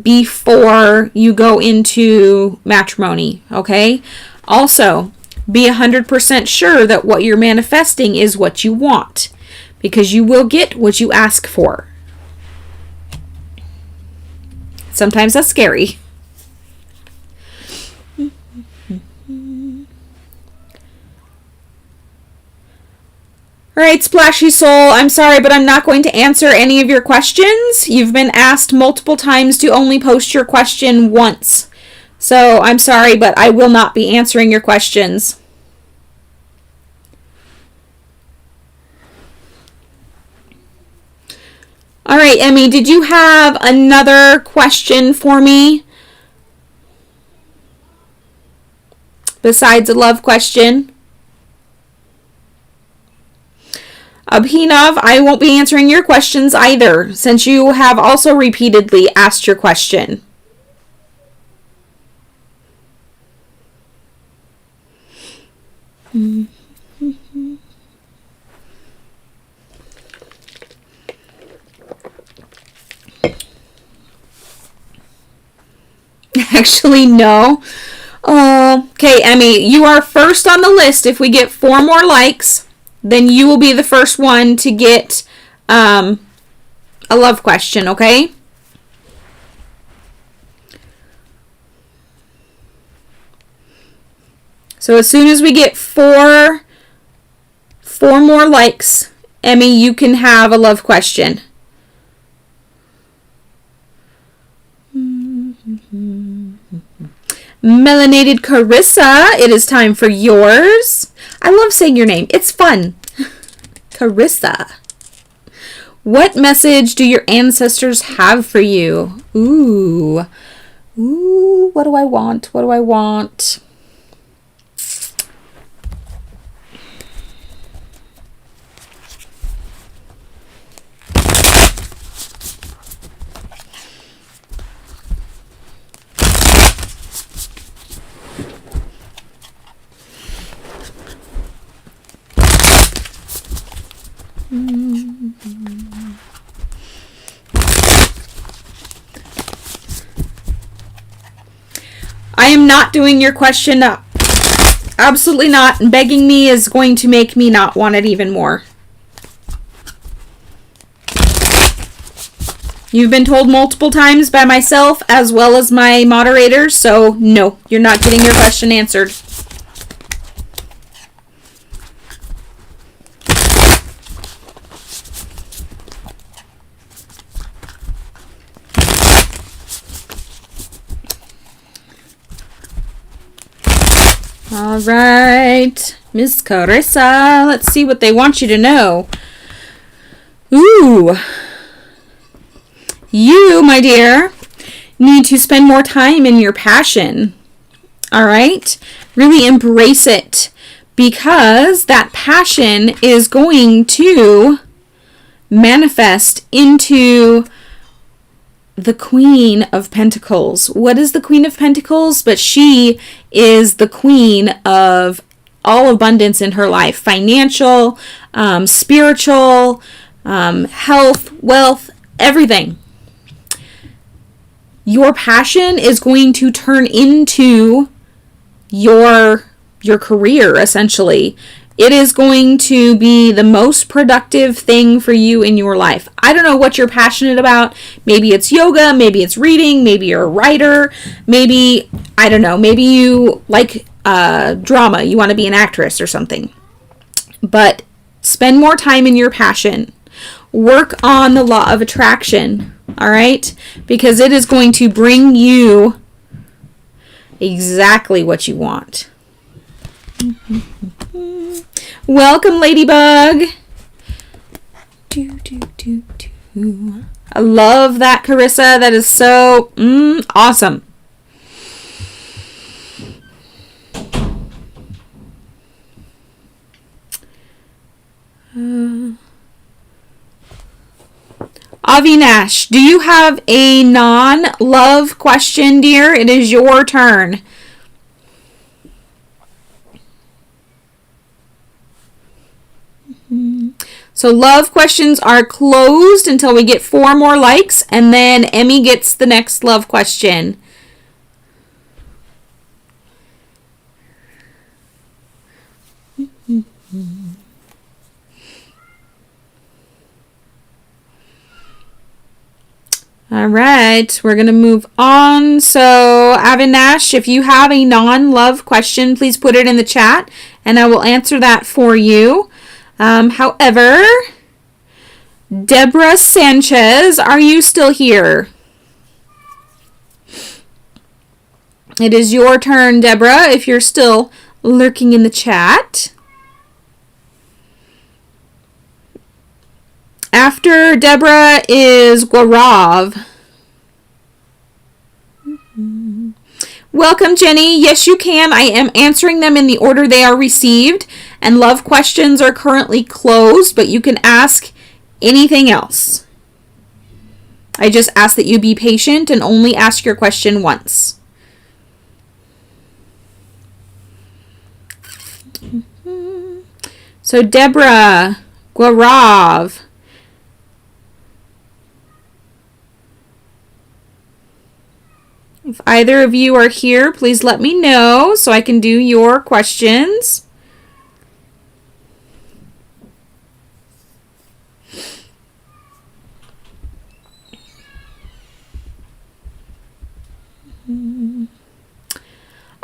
before you go into matrimony, okay? Also, be 100% sure that what you're manifesting is what you want, because you will get what you ask for. Sometimes that's scary. Alright, Splashy Soul, I'm sorry, but I'm not going to answer any of your questions. You've been asked multiple times to only post your question once. So I'm sorry, but I will not be answering your questions. Alright, Emmy, did you have another question for me? Besides a love question? Abhinav, I won't be answering your questions either, since you have also repeatedly asked your question. Actually, no. Okay, Emmy, you are first on the list. If we get 4 more likes, then you will be the first one to get a love question, okay? So as soon as we get 4 more likes, Emmy, you can have a love question. Melanated Carissa, it is time for yours. I love saying your name. It's fun. Carissa. What message do your ancestors have for you? Ooh. Ooh, what do I want? What do I want? I am not doing your question up. Absolutely not. Begging me is going to make me not want it even more. You've been told multiple times by myself as well as my moderators, so no, you're not getting your question answered. All right, Miss Carissa, let's see what they want you to know. Ooh. You, my dear, need to spend more time in your passion. All right? Really embrace it, because that passion is going to manifest into the Queen of Pentacles. What is the Queen of Pentacles? But she is the queen of all abundance in her life. Financial, spiritual, health, wealth, everything. Your passion is going to turn into your career, essentially. it is going to be the most productive thing for you in your life. I don't know what you're passionate about. Maybe it's yoga, maybe it's reading, maybe you're a writer, maybe, I don't know, maybe you like drama, you want to be an actress or something. But spend more time in your passion. Work on the law of attraction, all right? Because it is going to bring you exactly what you want. Welcome, Ladybug. I love that, Carissa. That is so awesome. Avinash, do you have a non-love question, dear? It is your turn. So love questions are closed until we get 4 more likes, and then Emmy gets the next love question. All right, we're going to move on. So, Avinash, if you have a non-love question, please put it in the chat, and I will answer that for you. However, Deborah Sanchez, are you still here? It is your turn, Deborah, if you're still lurking in the chat. After Deborah is Gaurav. Welcome, Jenny. Yes, you can. I am answering them in the order they are received, and love questions are currently closed, but you can ask anything else. I just ask that you be patient and only ask your question once. So, Deborah, Gaurav. If either of you are here, please let me know so I can do your questions.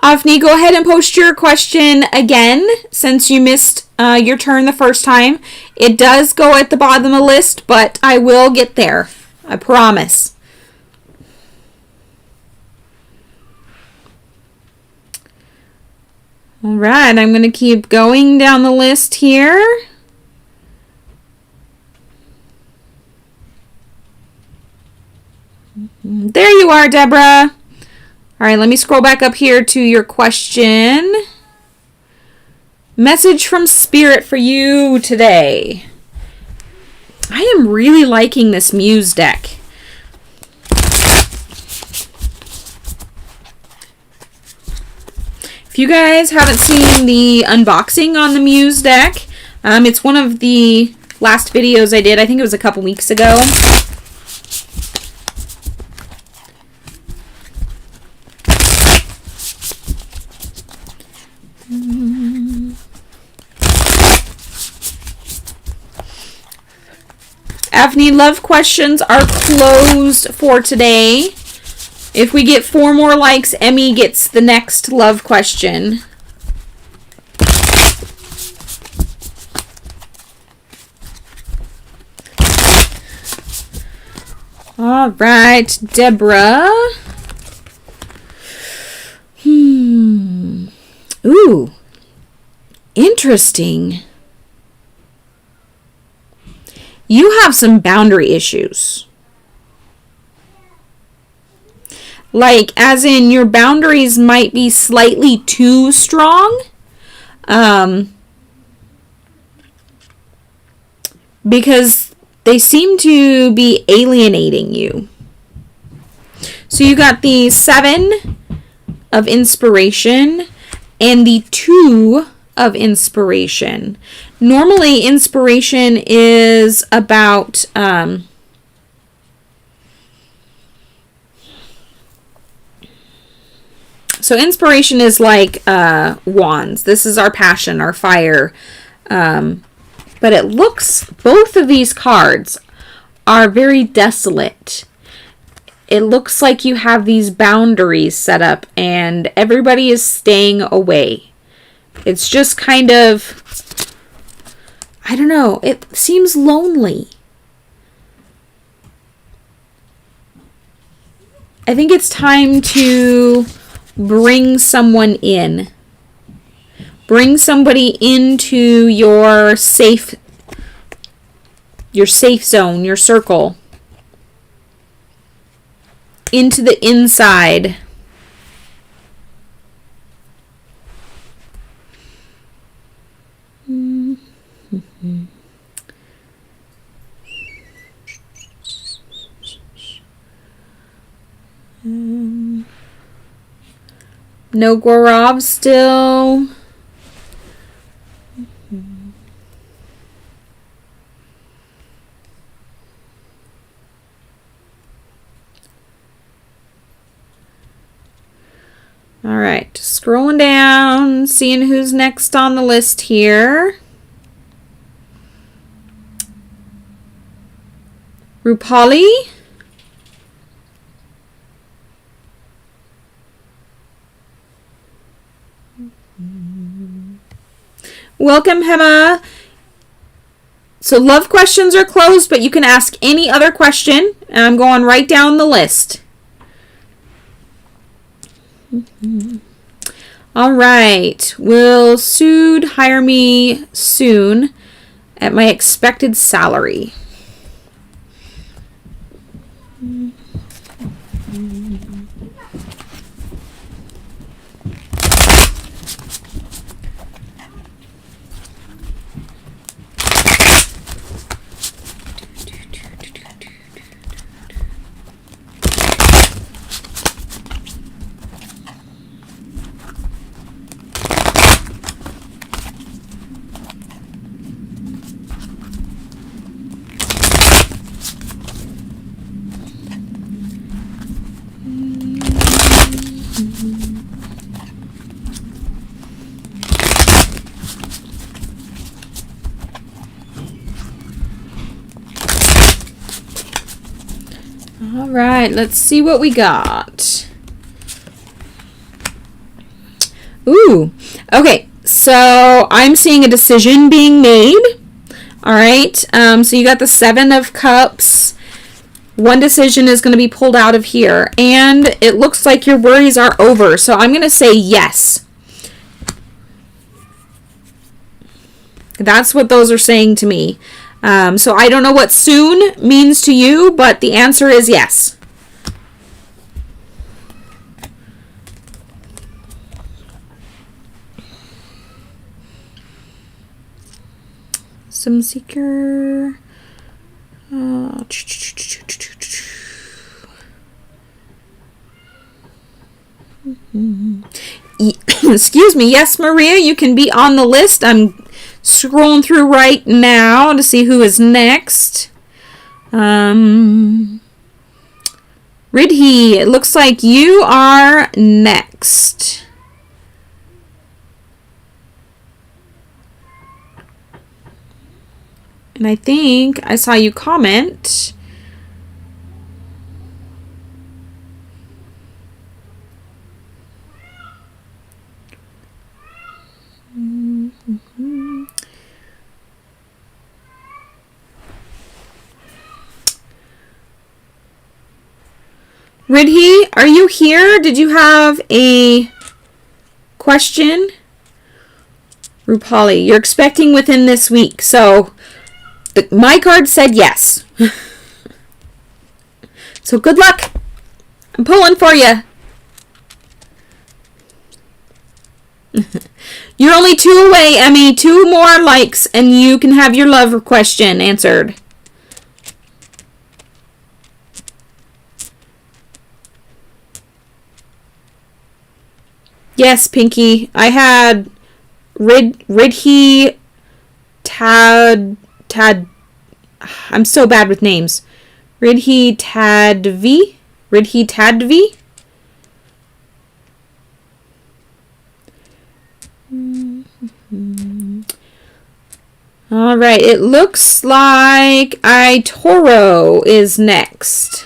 Avni, go ahead and post your question again since you missed your turn the first time. It does go at the bottom of the list, but I will get there. I promise. All right, I'm going to keep going down the list here. There you are, Deborah. All right, let me scroll back up here to your question. Message from Spirit for you today. I am really liking this Muse deck. If you guys haven't seen the unboxing on the Muse deck, it's one of the last videos I did. I think it was a couple weeks ago. Avni, love questions are closed for today. If we get 4 more likes, Emmy gets the next love question. All right, Deborah. Ooh, interesting. You have some boundary issues. Like, as in, your boundaries might be slightly too strong. Because they seem to be alienating you. So you got the 7 of inspiration and the 2 of inspiration. Normally, inspiration is about... So inspiration is like wands. This is our passion, our fire. But it looks, both of these cards are very desolate. It looks like you have these boundaries set up and everybody is staying away. It's just kind of, I don't know, it seems lonely. I think it's time to bring someone in. Bring somebody into your safe zone, your circle. Into the inside. No Gorov still. All right, scrolling down, seeing who's next on the list here. Rupali. Welcome, Hema. So love questions are closed, but you can ask any other question. And I'm going right down the list. All right. Will Sood hire me soon at my expected salary? All right, let's see what we got. Ooh, okay, so I'm seeing a decision being made. All right, so you got the 7 of Cups. One decision is going to be pulled out of here, and it looks like your worries are over. So I'm going to say yes. That's what those are saying to me. So I don't know what soon means to you, but the answer is yes. Sim Seeker. Excuse me. Yes, Maria, you can be on the list. I'm scrolling through right now to see who is next. Ridhi, it looks like you are next. And I think I saw you comment. Ridhi, are you here? Did you have a question? Rupali, you're expecting within this week. So my card said yes. So good luck. I'm pulling for you. You're only 2 away, Emmy. 2 more likes and you can have your love question answered. Yes, Pinky. I had Ridhi Tad. I'm so bad with names. Ridhi Tadvi. All right, it looks like iToro is next.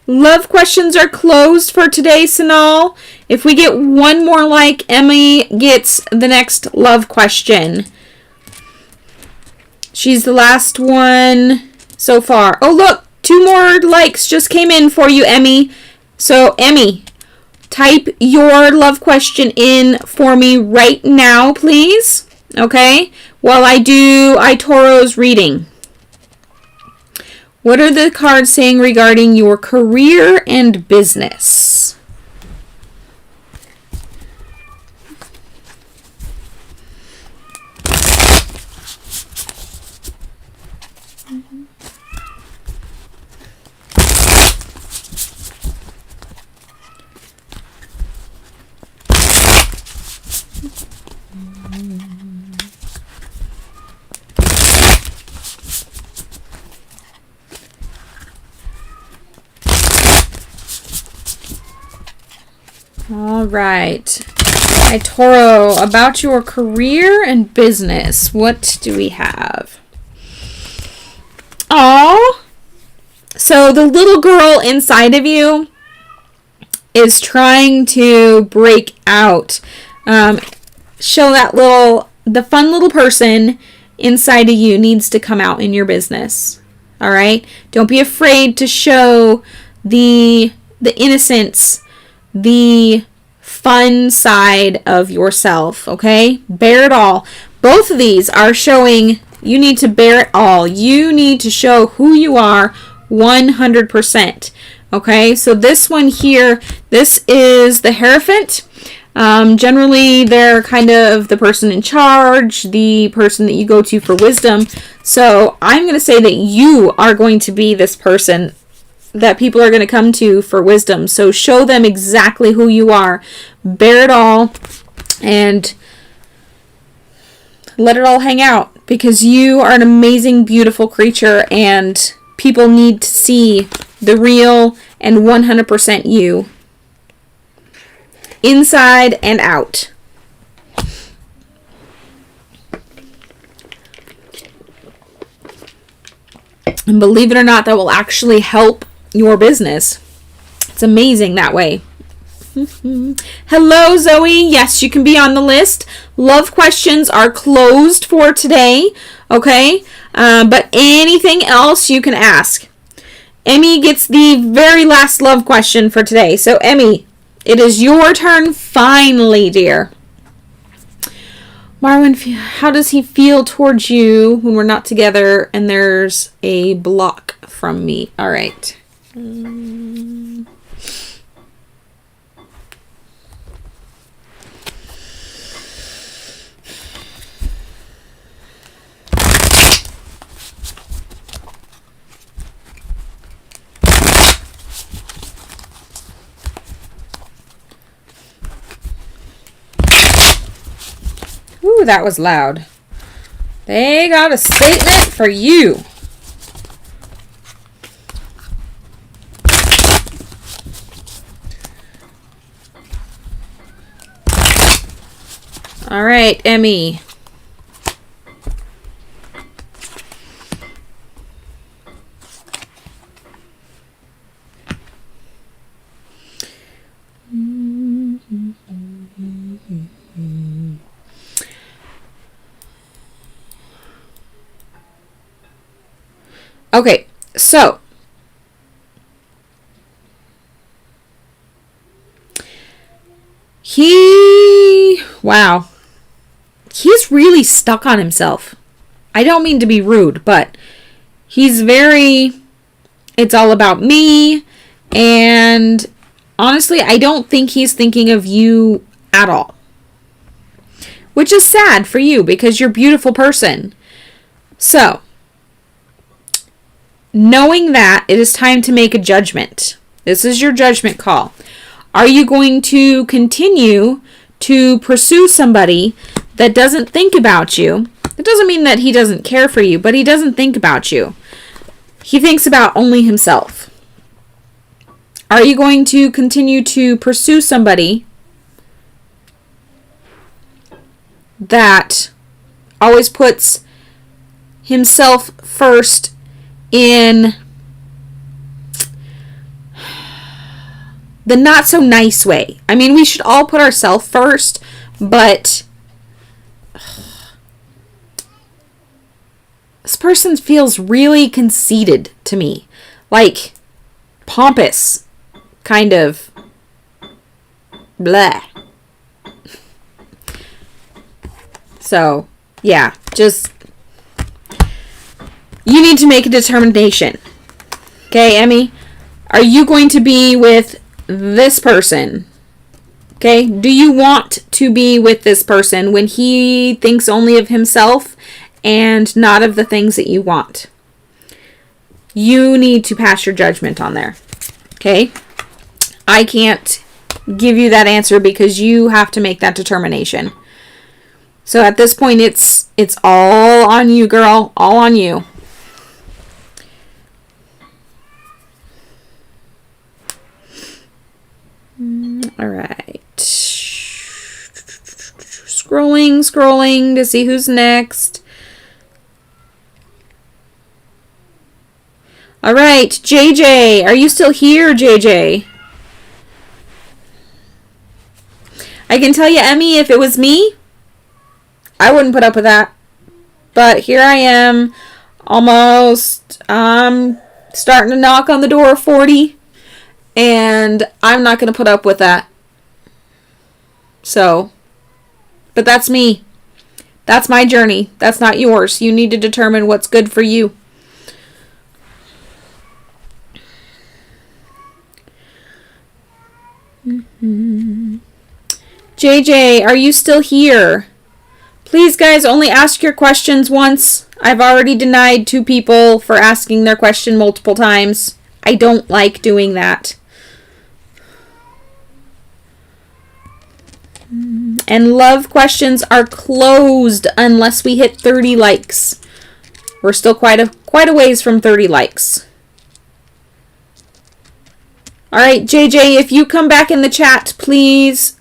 Love questions are closed for today, Sanal. If we get one more like, Emmy gets the next love question. She's the last one so far. Oh, look, 2 more likes just came in for you, Emmy. So, Emmy, type your love question in for me right now, please. Okay? While I do iToro's reading. What are the cards saying regarding your career and business? All right. iToro, about your career and business. What do we have? Oh, so the little girl inside of you is trying to break out. Show that the fun little person inside of you needs to come out in your business. All right? Don't be afraid to show the innocence, the fun side of yourself, okay? Bear it all. Both of these are showing you need to bear it all. You need to show who you are 100%. Okay, so this one here, this is the Hierophant. Generally, they're kind of the person in charge, the person that you go to for wisdom. So I'm going to say that you are going to be this person that people are going to come to for wisdom. So show them exactly who you are. Bear it all and let it all hang out, because you are an amazing, beautiful creature and people need to see the real and 100% you. Inside and out. And believe it or not, that will actually help your business. It's amazing that way. Hello, Zoe. Yes, you can be on the list. Love questions are closed for today. Okay? But anything else you can ask. Emmy gets the very last love question for today. So, Emmy, it is your turn finally, dear. Marwin, how does he feel towards you when we're not together and there's a block from me? All right. Ooh, that was loud. They got a statement for you. All right, Emmy. Okay, so wow. He's really stuck on himself. I don't mean to be rude, but he's it's all about me. And honestly, I don't think he's thinking of you at all. Which is sad for you because you're a beautiful person. So, knowing that, it is time to make a judgment. This is your judgment call. Are you going to continue to pursue somebody that doesn't think about you? It doesn't mean that he doesn't care for you, but he doesn't think about you. He thinks about only himself. Are you going to continue to pursue somebody that always puts himself first in the not so nice way. I mean, we should all put ourselves first, but this person feels really conceited to me. Like, pompous. Kind of. Blah. So, yeah. Just, you need to make a determination. Okay, Emmy? Are you going to be with this person? Okay? Do you want to be with this person when he thinks only of himself and not of the things that you want? You need to pass your judgment on there. Okay? I can't give you that answer because you have to make that determination. So at this point, it's all on you, girl. All on you. All right. Scrolling to see who's next. All right, JJ, are you still here, JJ? I can tell you, Emmy, if it was me, I wouldn't put up with that. But here I am, almost starting to knock on the door of 40, and I'm not going to put up with that. So, but that's me. That's my journey. That's not yours. You need to determine what's good for you. JJ, are you still here? Please, guys, only ask your questions once. I've already denied 2 people for asking their question multiple times. I don't like doing that. And love questions are closed unless we hit 30 likes. We're still quite a ways from 30 likes. All right, JJ, if you come back in the chat, please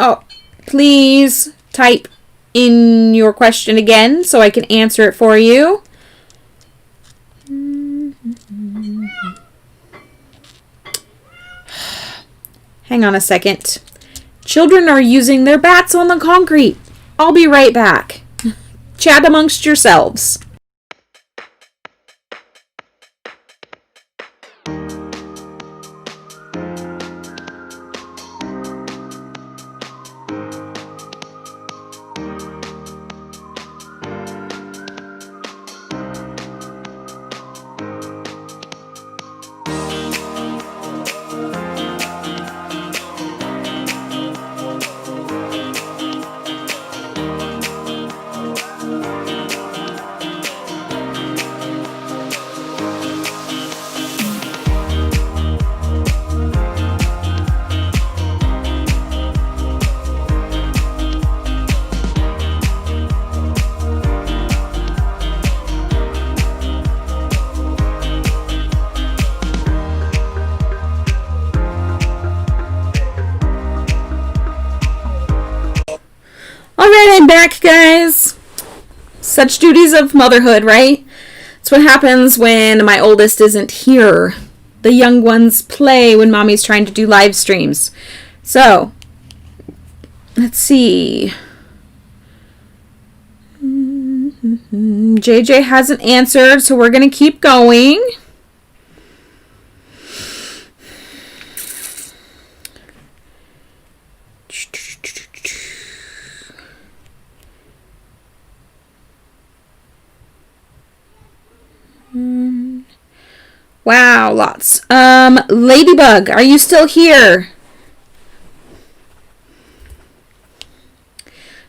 type in your question again so I can answer it for you. Hang on a second. Children are using their bats on the concrete. I'll be right back. Chat amongst yourselves. Alright, I'm back, guys. Such duties of motherhood, right? It's what happens when my oldest isn't here. The young ones play when mommy's trying to do live streams. So, let's see. JJ hasn't answered, so we're going to keep going. Wow, lots. Ladybug, are you still here?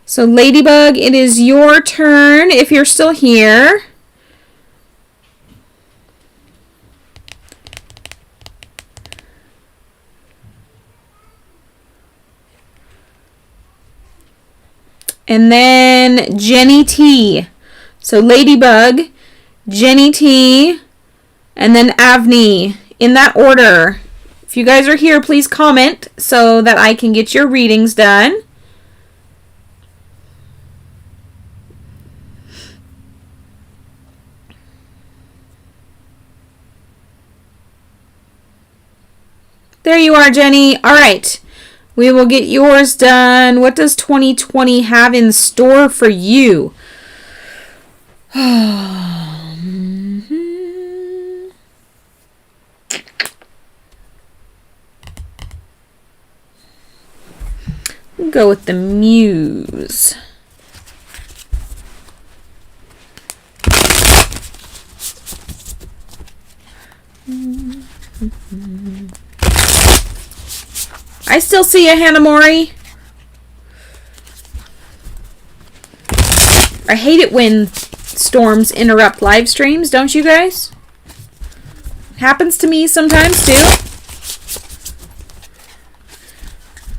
So, Ladybug, it is your turn if you're still here. And then Jenny T. So, Ladybug, Jenny T, and then Avni, in that order. If you guys are here, please comment so that I can get your readings done. There you are, Jenny. All right. We will get yours done. What does 2020 have in store for you? We'll go with the Muse. I still see you, Hannah Mori. I hate it when storms interrupt live streams, don't you guys? Happens to me sometimes too.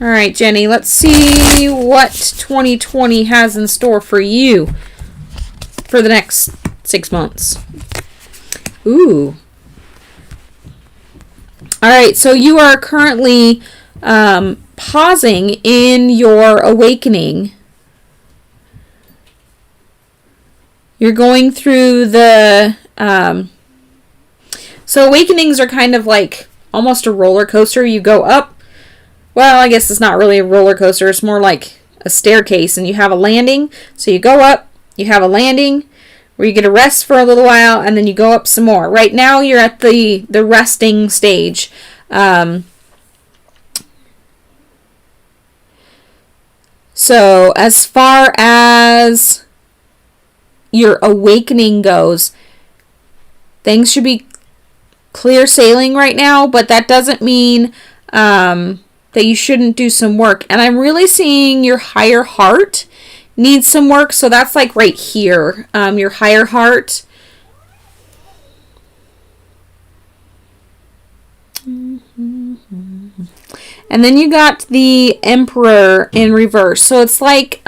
Alright, Jenny, let's see what 2020 has in store for you for the next 6 months. Ooh. Alright, so you are currently pausing in your awakening. You're going through the so awakenings are kind of like almost a roller coaster. You go up. Well, I guess it's not really a roller coaster. It's more like a staircase, and you have a landing. So you go up, you have a landing where you get a rest for a little while, and then you go up some more. Right now you're at the resting stage. So as far as your awakening goes, things should be clear sailing right now, but that doesn't mean that you shouldn't do some work. And I'm really seeing your higher heart needs some work, so that's like right here, your higher heart. And then you got the Emperor in reverse. So it's like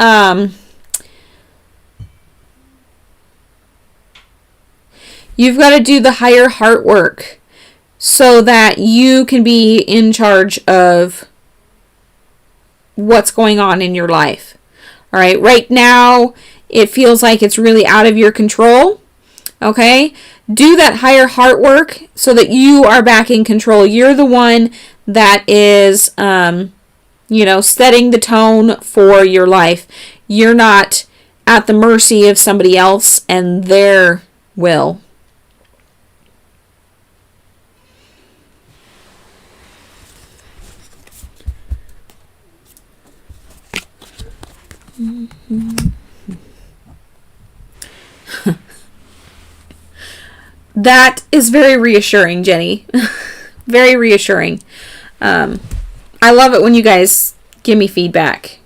you've got to do the higher heart work so that you can be in charge of what's going on in your life. All right, right now it feels like it's really out of your control. Okay, do that higher heart work so that you are back in control. You're the one that is, setting the tone for your life. You're not at the mercy of somebody else and their will. That is very reassuring, Jenny. Very reassuring. I love it when you guys give me feedback.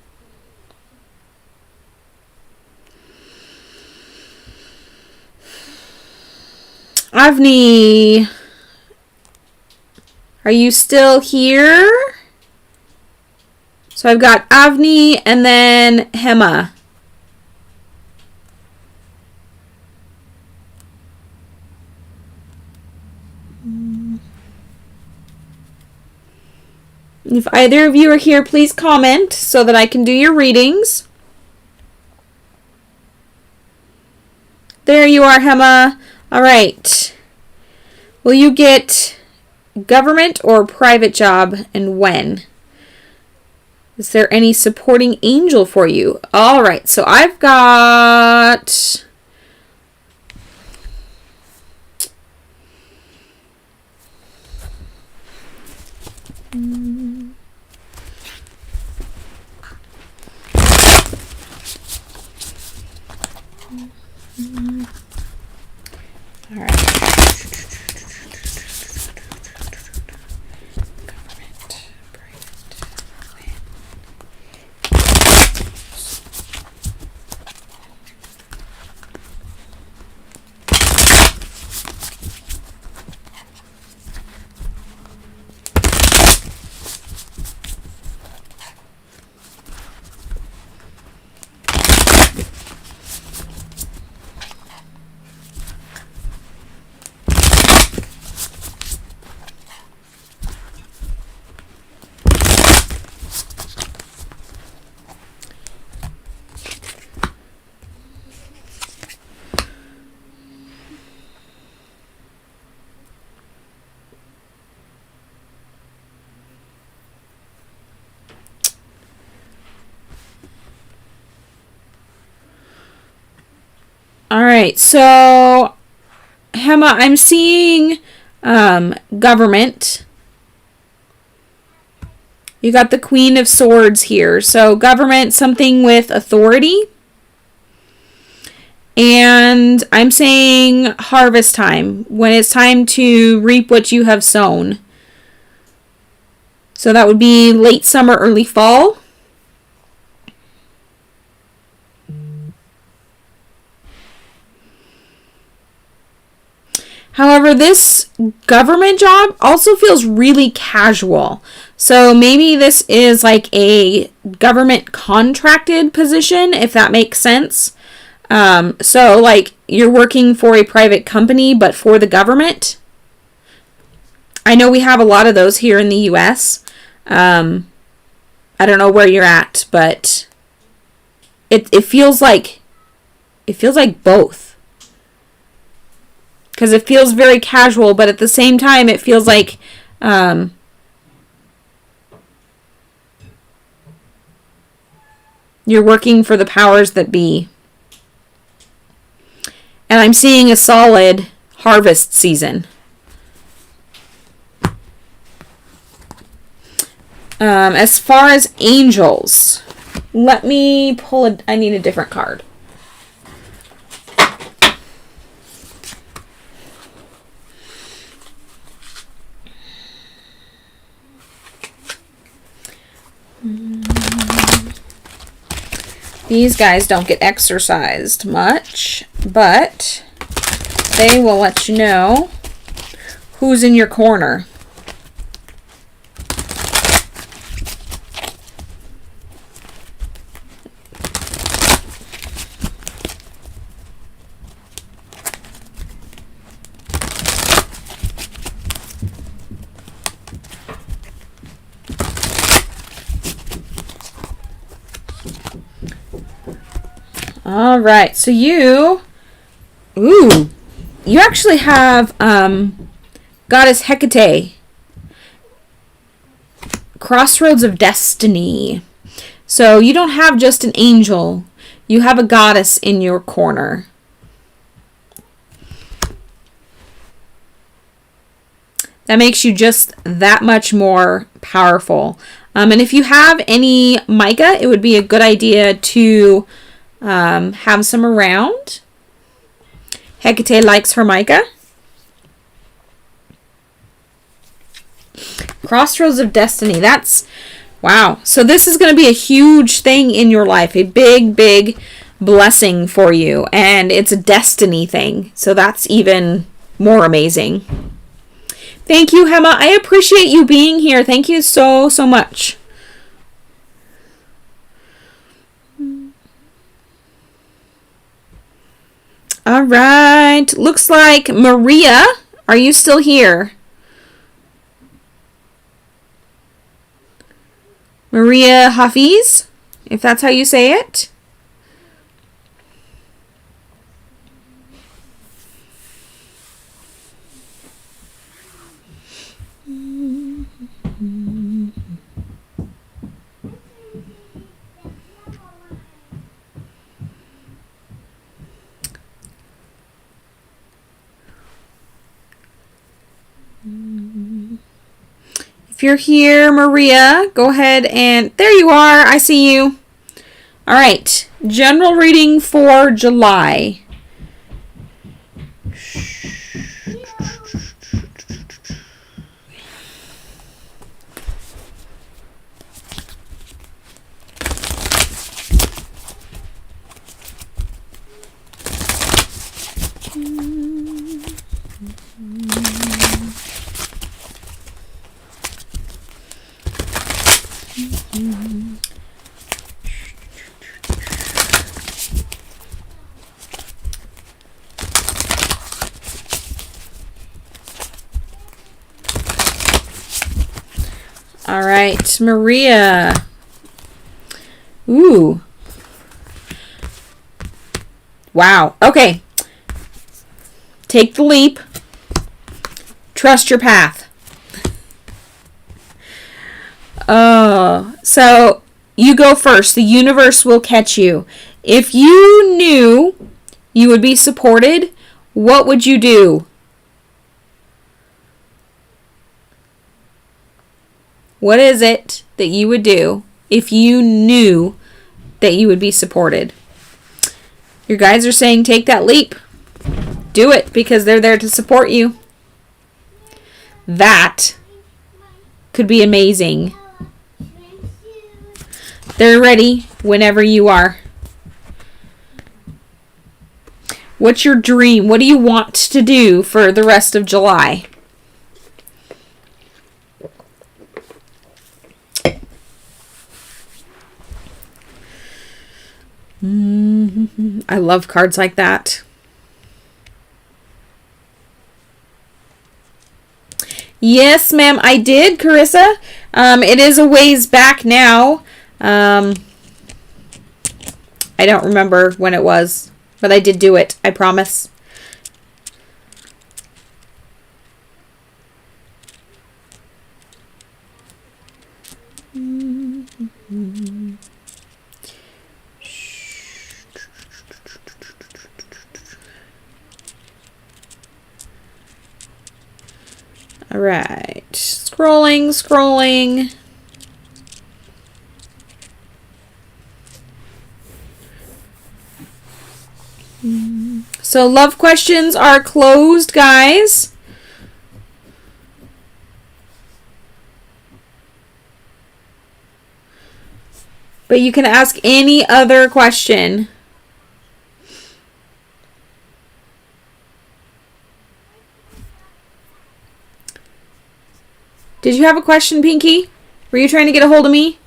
Avni, are you still here? So I've got Avni and then Hema. If either of you are here, please comment so that I can do your readings. There you are, Hema. All right. Will you get government or private job, and when? Is there any supporting angel for you? All right. So I've got... All right. right, so Hema, I'm seeing government. You got the Queen of Swords here. So government, something with authority. And I'm saying harvest time, when it's time to reap what you have sown. So that would be late summer, early fall. However, this government job also feels really casual. So maybe this is like a government contracted position, if that makes sense. So like you're working for a private company, but for the government. I know we have a lot of those here in the US. I don't know where you're at, but it feels like both. Because it feels very casual, but at the same time, it feels like you're working for the powers that be. And I'm seeing a solid harvest season. As far as angels, let me pull I need a different card. These guys don't get exercised much, but they will let you know who's in your corner. All right, so you actually have Goddess Hecate, Crossroads of Destiny. So you don't have just an angel, you have a goddess in your corner. That makes you just that much more powerful. And if you have any mica, it would be a good idea to have some around. Hecate likes her mica. Crossroads of Destiny. That's wow. So this is going to be a huge thing in your life. A big, big blessing for you. And it's a destiny thing. So that's even more amazing. Thank you, Hema. I appreciate you being here. Thank you so, so much. All right. Looks like Maria, are you still here? Maria Hafiz, if that's how you say it. If you're here, Maria, go ahead and there you are. I see you. All right. General reading for July. All right, Maria. Ooh. Wow. Okay. Take the leap. Trust your path. So you go first. The universe will catch you. If you knew you would be supported, what would you do? What is it that you would do if you knew that you would be supported? Your guides are saying take that leap. Do it because they're there to support you. That could be amazing. They're ready whenever you are. What's your dream? What do you want to do for the rest of July? I love cards like that. Yes, ma'am, I did, Carissa. It is a ways back now. I don't remember when it was, but I did do it, I promise. All right, scrolling. So love questions are closed, guys. But you can ask any other question. Did you have a question, Pinky? Were you trying to get a hold of me?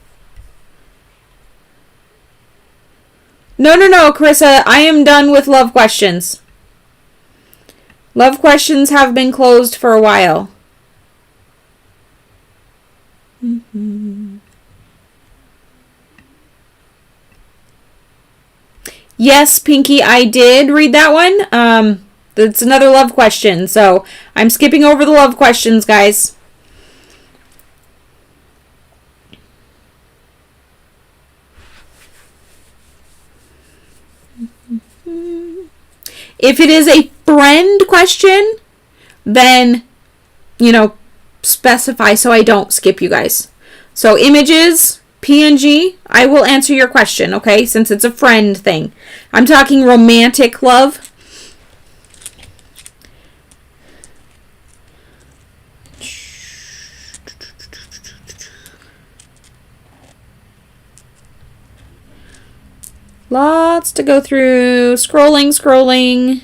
No, Carissa. I am done with love questions. Love questions have been closed for a while. Yes, Pinky, I did read that one. It's another love question, so I'm skipping over the love questions, guys. If it is a friend question, then, specify so I don't skip you guys. So images, PNG, I will answer your question, okay? Since it's a friend thing. I'm talking romantic love. Lots to go through. Scrolling.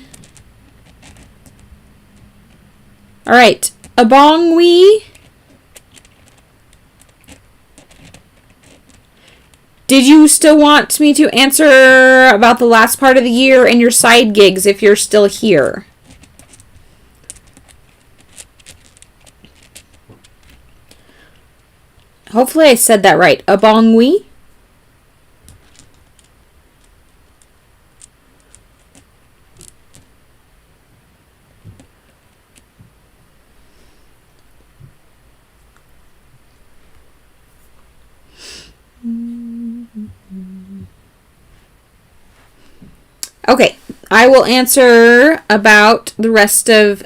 All right. Abongwi. Did you still want me to answer about the last part of the year and your side gigs if you're still here? Hopefully I said that right. Abongwi. Okay, I will answer about the rest of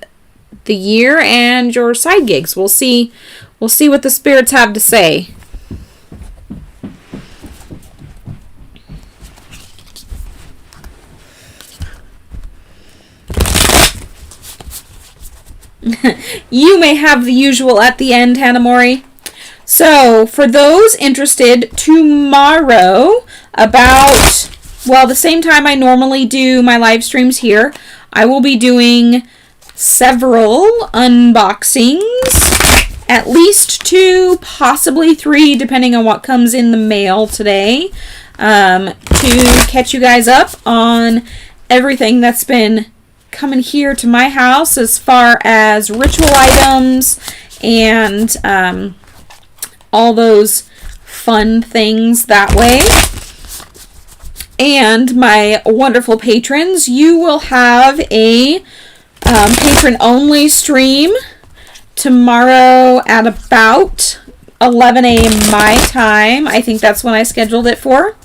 the year and your side gigs. We'll see what the spirits have to say. You may have the usual at the end, Hannah Mori. So, for those interested, tomorrow about, the same time I normally do my live streams here, I will be doing several unboxings, at least 2, possibly 3, depending on what comes in the mail today, to catch you guys up on everything that's been coming here to my house as far as ritual items and all those fun things that way. And my wonderful patrons, you will have a patron-only stream tomorrow at about 11 a.m. my time. I think that's when I scheduled it for.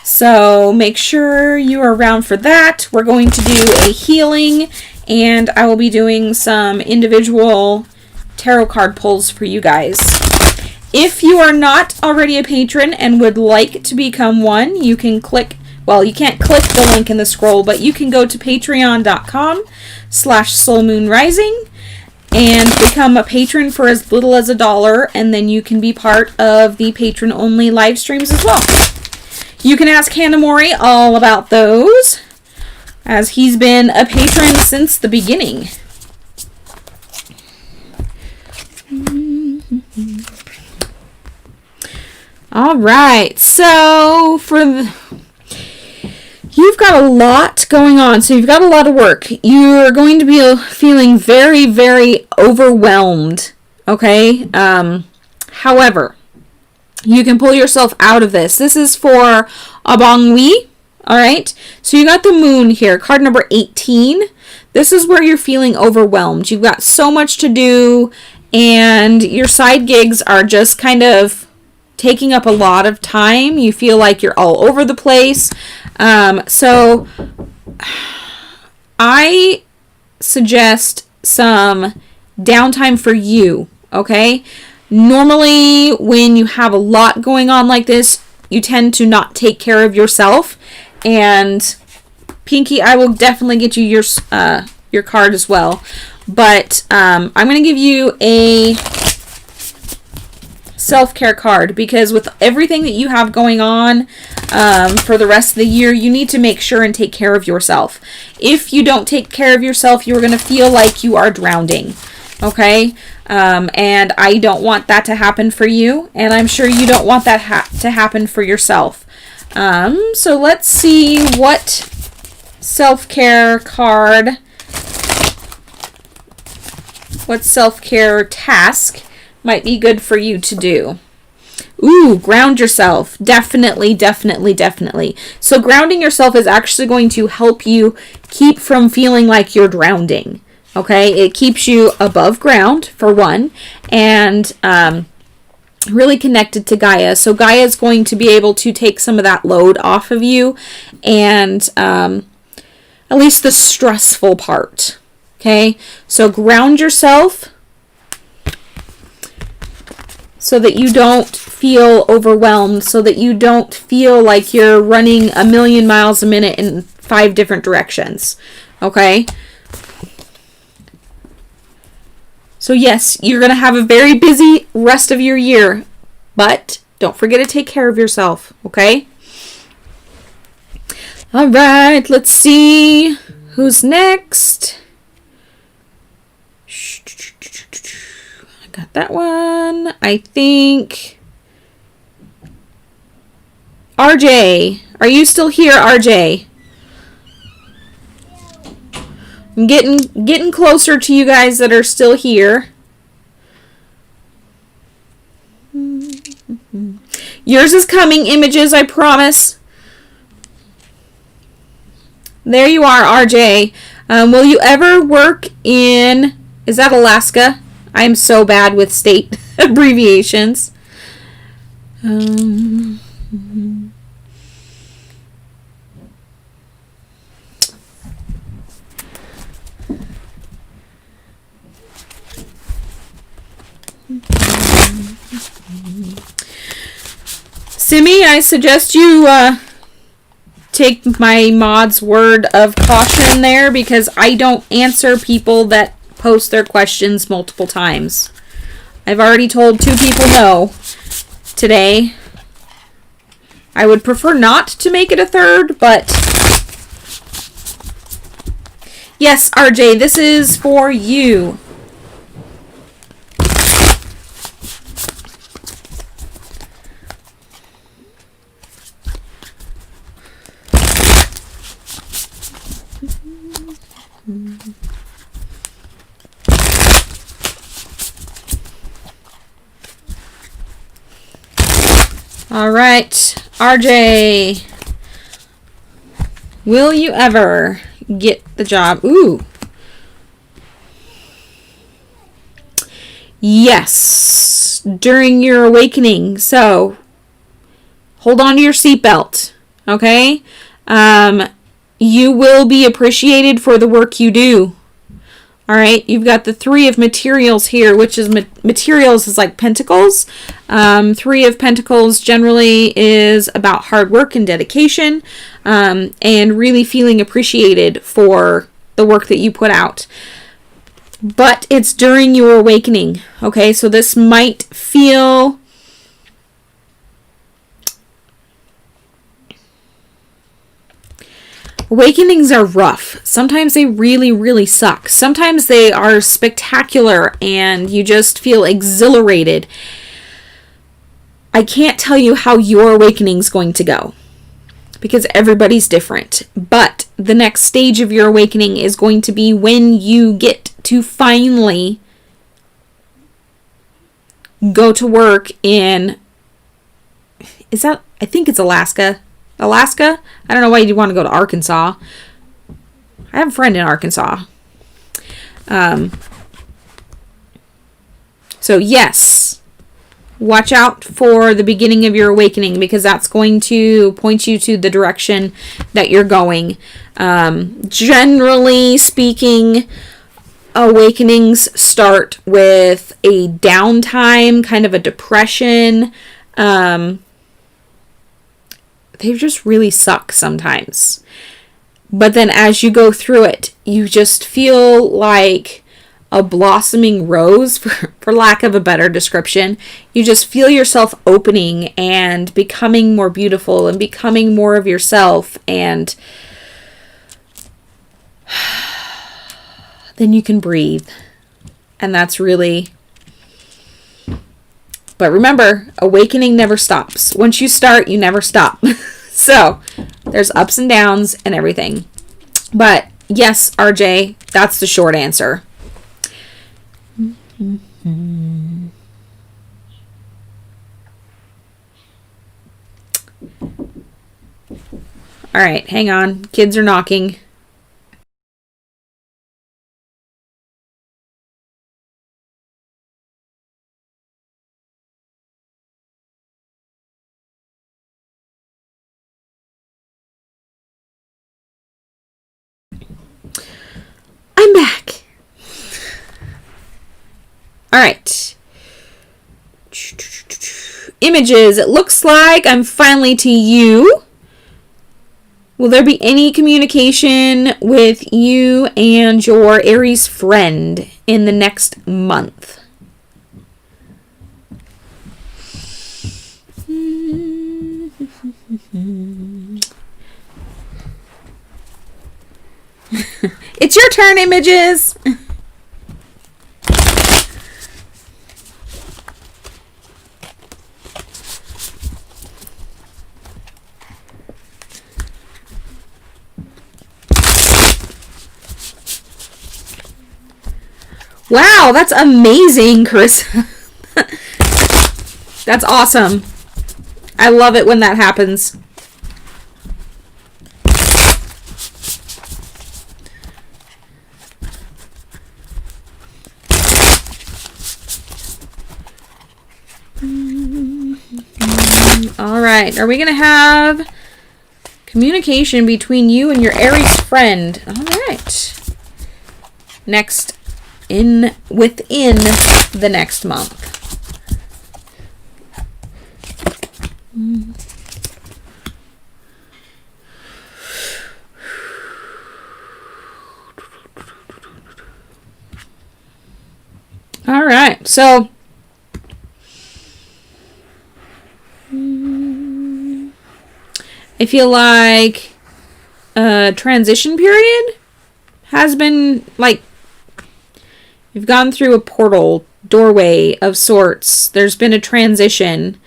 So make sure you are around for that. We're going to do a healing, and I will be doing some individual tarot card pulls for you guys. If you are not already a patron and would like to become one, you can click, well, you can't click the link in the scroll, but you can go to patreon.com/soulmoonrising and become a patron for as little as $1, and then you can be part of the patron-only live streams as well. You can ask Hanamori all about those, as he's been a patron since the beginning. All right, so you've got a lot going on, so you've got a lot of work. You're going to be feeling very, very overwhelmed, okay? However, you can pull yourself out of this. This is for Abongwi, all right? So you got the moon here, card number 18. This is where you're feeling overwhelmed. You've got so much to do, and your side gigs are just kind of taking up a lot of time. You feel like you're all over the place. So I suggest some downtime for you, okay? Normally, when you have a lot going on like this, you tend to not take care of yourself. And Pinky, I will definitely get you your card as well. But I'm going to give you a self-care card, because with everything that you have going on for the rest of the year, you need to make sure and take care of yourself. If you don't take care of yourself, you're going to feel like you are drowning, okay? And I don't want that to happen for you, and I'm sure you don't want that to happen for yourself. So let's see what self-care card, what self-care task might be good for you to do. Ooh, ground yourself. Definitely, definitely, definitely. So grounding yourself is actually going to help you keep from feeling like you're drowning. Okay? It keeps you above ground, for one, and really connected to Gaia. So Gaia is going to be able to take some of that load off of you, and at least the stressful part. Okay? So ground yourself so that you don't feel overwhelmed, so that you don't feel like you're running 1,000,000 miles a minute in 5 different directions. Okay? So yes, you're going to have a very busy rest of your year, but don't forget to take care of yourself, okay? All right, let's see who's next. Got that one. I think RJ. Are you still here, RJ? I'm getting closer to you guys that are still here. Yours is coming, Images, I promise. There you are, RJ. Will you ever work in, is that Alaska? I'm so bad with state abbreviations. Simi, I suggest you take my mod's word of caution there, because I don't answer people that post their questions multiple times. I've already told 2 people no today. I would prefer not to make it a 3rd, but yes, RJ, this is for you. All right, RJ, will you ever get the job? Ooh. Yes, during your awakening. So hold on to your seatbelt. Okay? You will be appreciated for the work you do. All right, you've got the Three of Materials here, which is materials is like pentacles. Three of Pentacles generally is about hard work and dedication, and really feeling appreciated for the work that you put out. But it's during your awakening, okay? So this might feel... Awakenings are rough. Sometimes they really, really suck. Sometimes they are spectacular and you just feel exhilarated. I can't tell you how your awakening's going to go because everybody's different. But the next stage of your awakening is going to be when you get to finally go to work in... I think it's Alaska. Alaska? I don't know why you'd want to go to Arkansas. I have a friend in Arkansas. So yes, watch out for the beginning of your awakening because that's going to point you to the direction that you're going. Generally speaking, awakenings start with a downtime, kind of a depression. They just really suck sometimes. But then as you go through it, you just feel like a blossoming rose, for lack of a better description. You just feel yourself opening and becoming more beautiful and becoming more of yourself. And then you can breathe. And that's really... But remember, awakening never stops. Once you start, you never stop. So, there's ups and downs and everything. But, yes, RJ, that's the short answer. All right, hang on. Kids are knocking. I'm back. All right. Images. It looks like I'm finally to you. Will there be any communication with you and your Aries friend in the next month? It's your turn, Images. Wow, that's amazing, Chris. That's awesome. I love it when that happens. All right, are we going to have communication between you and your Aries friend? All right. Within the next month. All right, so I feel like a transition period has been, like, you've gone through a portal, doorway of sorts. There's been a transition.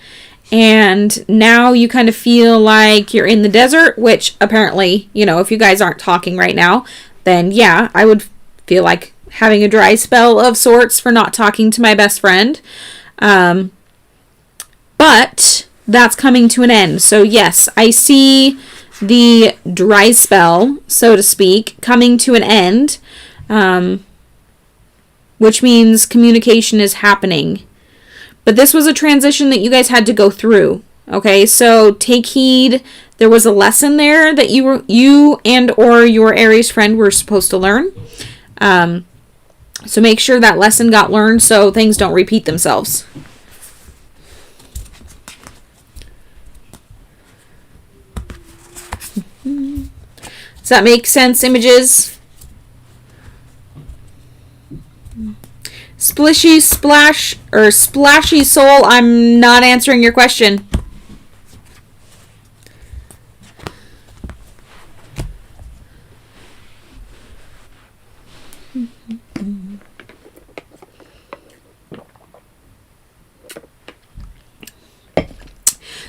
And now you kind of feel like you're in the desert, which apparently, if you guys aren't talking right now, then yeah, I would feel like having a dry spell of sorts for not talking to my best friend. But that's coming to an end. So yes, I see the dry spell, so to speak, coming to an end, which means communication is happening. But this was a transition that you guys had to go through, Okay, so take heed. There was a lesson there that you and or your Aries friend were supposed to learn. So make sure that lesson got learned so things don't repeat themselves. Does that make sense, images? Splishy splash or splashy soul, I'm not answering your question.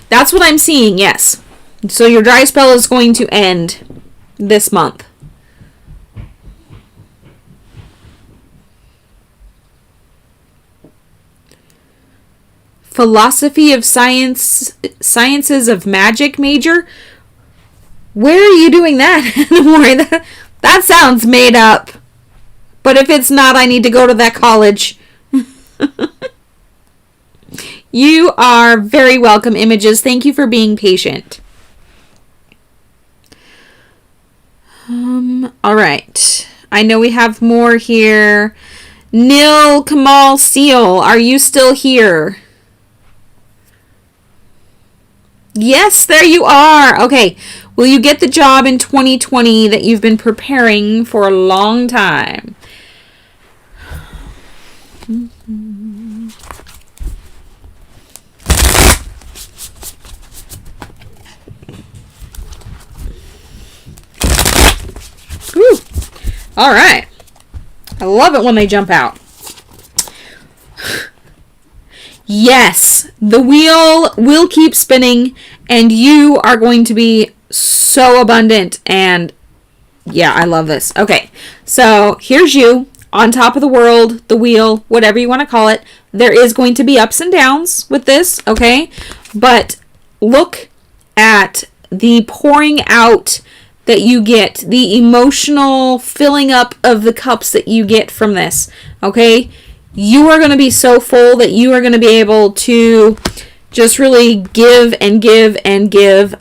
That's what I'm seeing, yes. So your dry spell is going to end this month. Philosophy of Sciences of Magic major? Where are you doing that? That sounds made up. But if it's not, I need to go to that college. You are very welcome, images. Thank you for being patient. All right. I know we have more here. Nil Kamal Seal, are you still here? Yes, there you are. Okay. Will you get the job in 2020 that you've been preparing for a long time? Whew. All right. I love it when they jump out. Yes, the wheel will keep spinning and you are going to be so abundant, and yeah, I love this. Okay, so here's you on top of the world, the wheel, whatever you want to call it. There is going to be ups and downs with this, okay? But look at the pouring out that you get, the emotional filling up of the cups that you get from this, okay? You are going to be so full that you are going to be able to just really give and give and give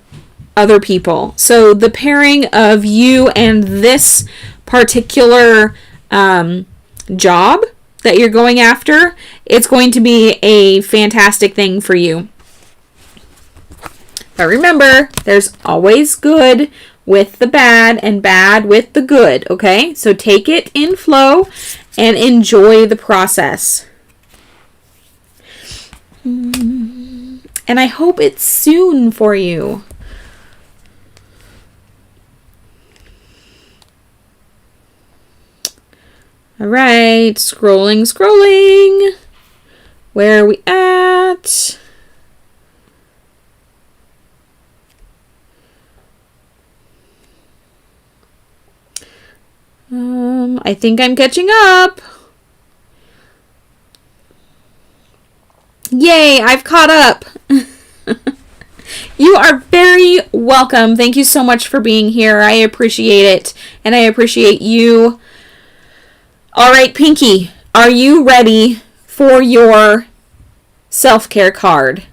other people. So the pairing of you and this particular job that you're going after, it's going to be a fantastic thing for you. But remember, there's always good with the bad and bad with the good, okay? So take it in flow and enjoy the process. And I hope it's soon for you. All right, scrolling. Where are we at? I think I'm catching up. Yay, I've caught up. You are very welcome. Thank you so much for being here. I appreciate it, and I appreciate you. All right, Pinky, are you ready for your self-care card?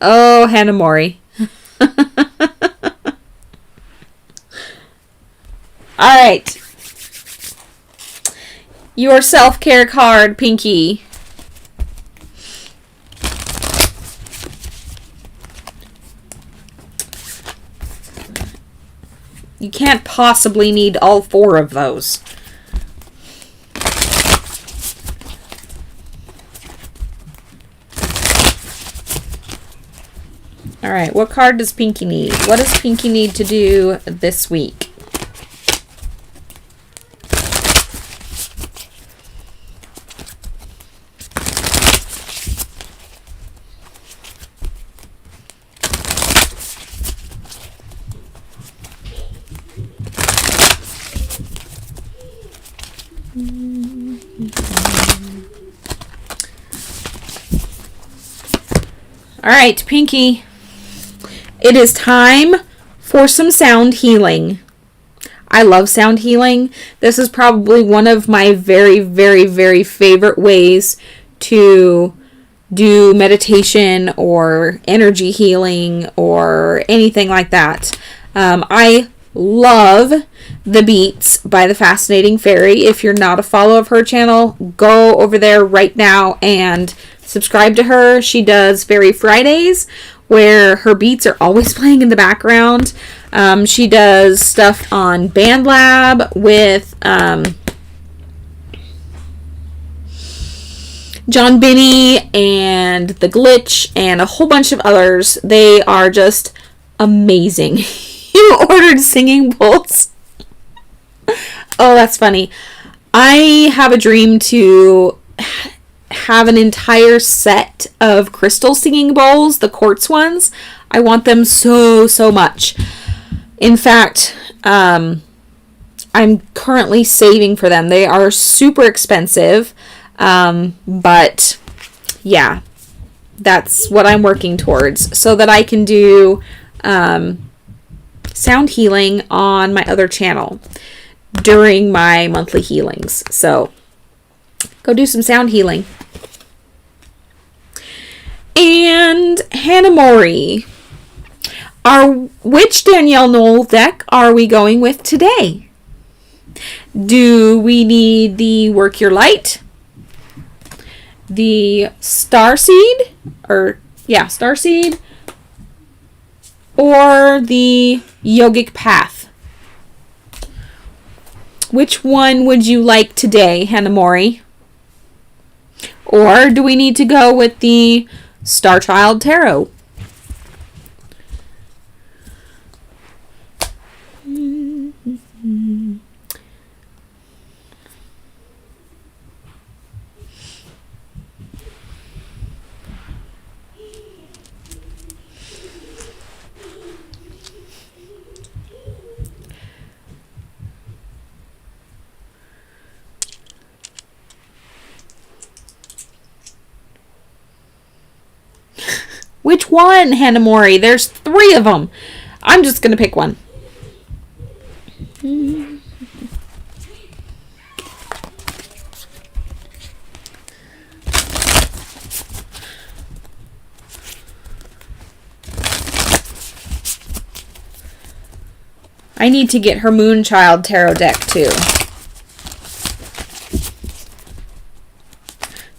Oh, Hannah Mori. All right. Your self-care card, Pinky. You can't possibly need all 4 of those. All right, what card does Pinky need? What does Pinky need to do this week? All right, Pinky. It is time for some sound healing. I love sound healing. This is probably one of my very, very, very favorite ways to do meditation or energy healing or anything like that. I love The Beats by The Fascinating Fairy. If you're not a follower of her channel, go over there right now and subscribe to her. She does Fairy Fridays where her beats are always playing in the background. She does stuff on BandLab with John Binney and The Glitch and a whole bunch of others. They are just amazing. You ordered singing bowls. Oh, that's funny. I have a dream to have an entire set of crystal singing bowls, the quartz ones. I want them so much. In fact, I'm currently saving for them. They are super expensive, but yeah, that's what I'm working towards so that I can do sound healing on my other channel during my monthly healings. So go do some sound healing. And Hannah Mori, which Danielle Knoll deck are we going with today? Do we need the Work Your Light, the Starseed, or the Yogic Path? Which one would you like today, Hannah Mori? Or do we need to go with the Starchild Tarot? Which one, Hannah Mori? There's 3 of them. I'm just going to pick one. I need to get her Moonchild Tarot deck too.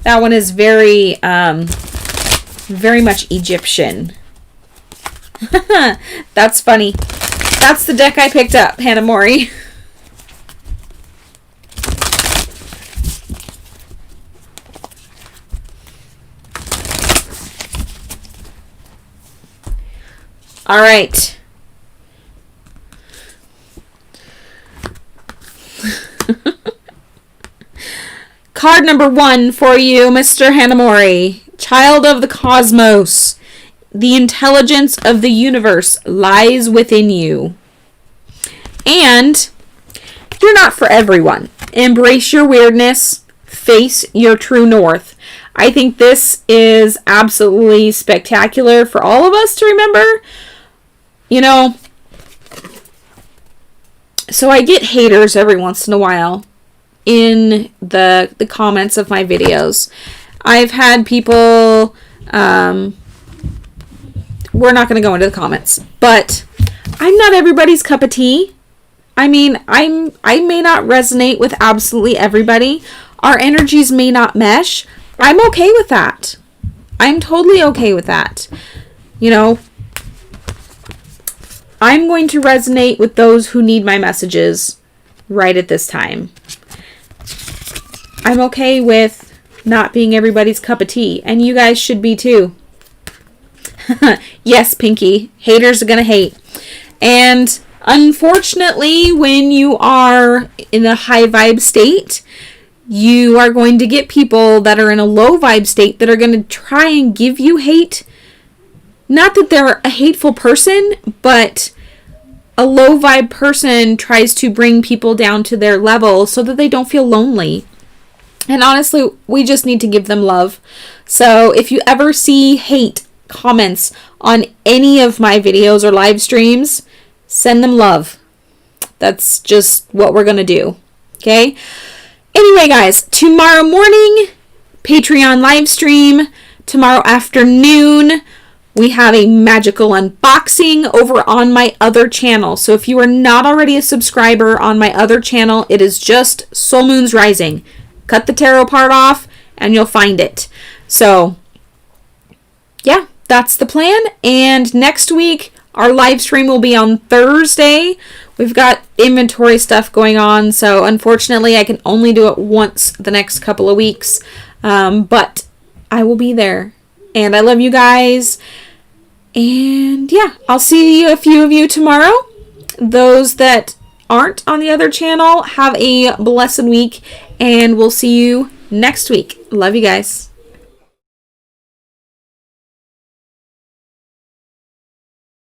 That one is very much Egyptian. That's funny. That's the deck I picked up, Hannah Mori. All right. Card number 1 for you, Mr. Hannah Mori. Child of the cosmos. The intelligence of the universe lies within you. And you're not for everyone. Embrace your weirdness. Face your true north. I think this is absolutely spectacular for all of us to remember. You know, so I get haters every once in a while in the comments of my videos. I've had people, we're not going to go into the comments, but I'm not everybody's cup of tea. I mean, I may not resonate with absolutely everybody. Our energies may not mesh. I'm okay with that. I'm totally okay with that. You know, I'm going to resonate with those who need my messages right at this time. I'm okay with not being everybody's cup of tea, and you guys should be too. Yes, Pinky, haters are gonna hate. And unfortunately, when you are in a high vibe state, you are going to get people that are in a low vibe state that are going to try and give you hate. Not that they're a hateful person, but a low vibe person tries to bring people down to their level so that they don't feel lonely. And honestly, we just need to give them love. So if you ever see hate comments on any of my videos or live streams, send them love. That's just what we're going to do. Okay? Anyway, guys, tomorrow morning, Patreon live stream. Tomorrow afternoon, we have a magical unboxing over on my other channel. So if you are not already a subscriber on my other channel, it is just Soul Moons Rising. Cut the tarot part off and you'll find it. So, yeah, that's the plan. And next week, our live stream will be on Thursday. We've got inventory stuff going on, so unfortunately I can only do it once the next couple of weeks. But I will be there. And I love you guys. And yeah, I'll see a few of you tomorrow. Those that aren't on the other channel, have a blessed week. And we'll see you next week. Love you guys.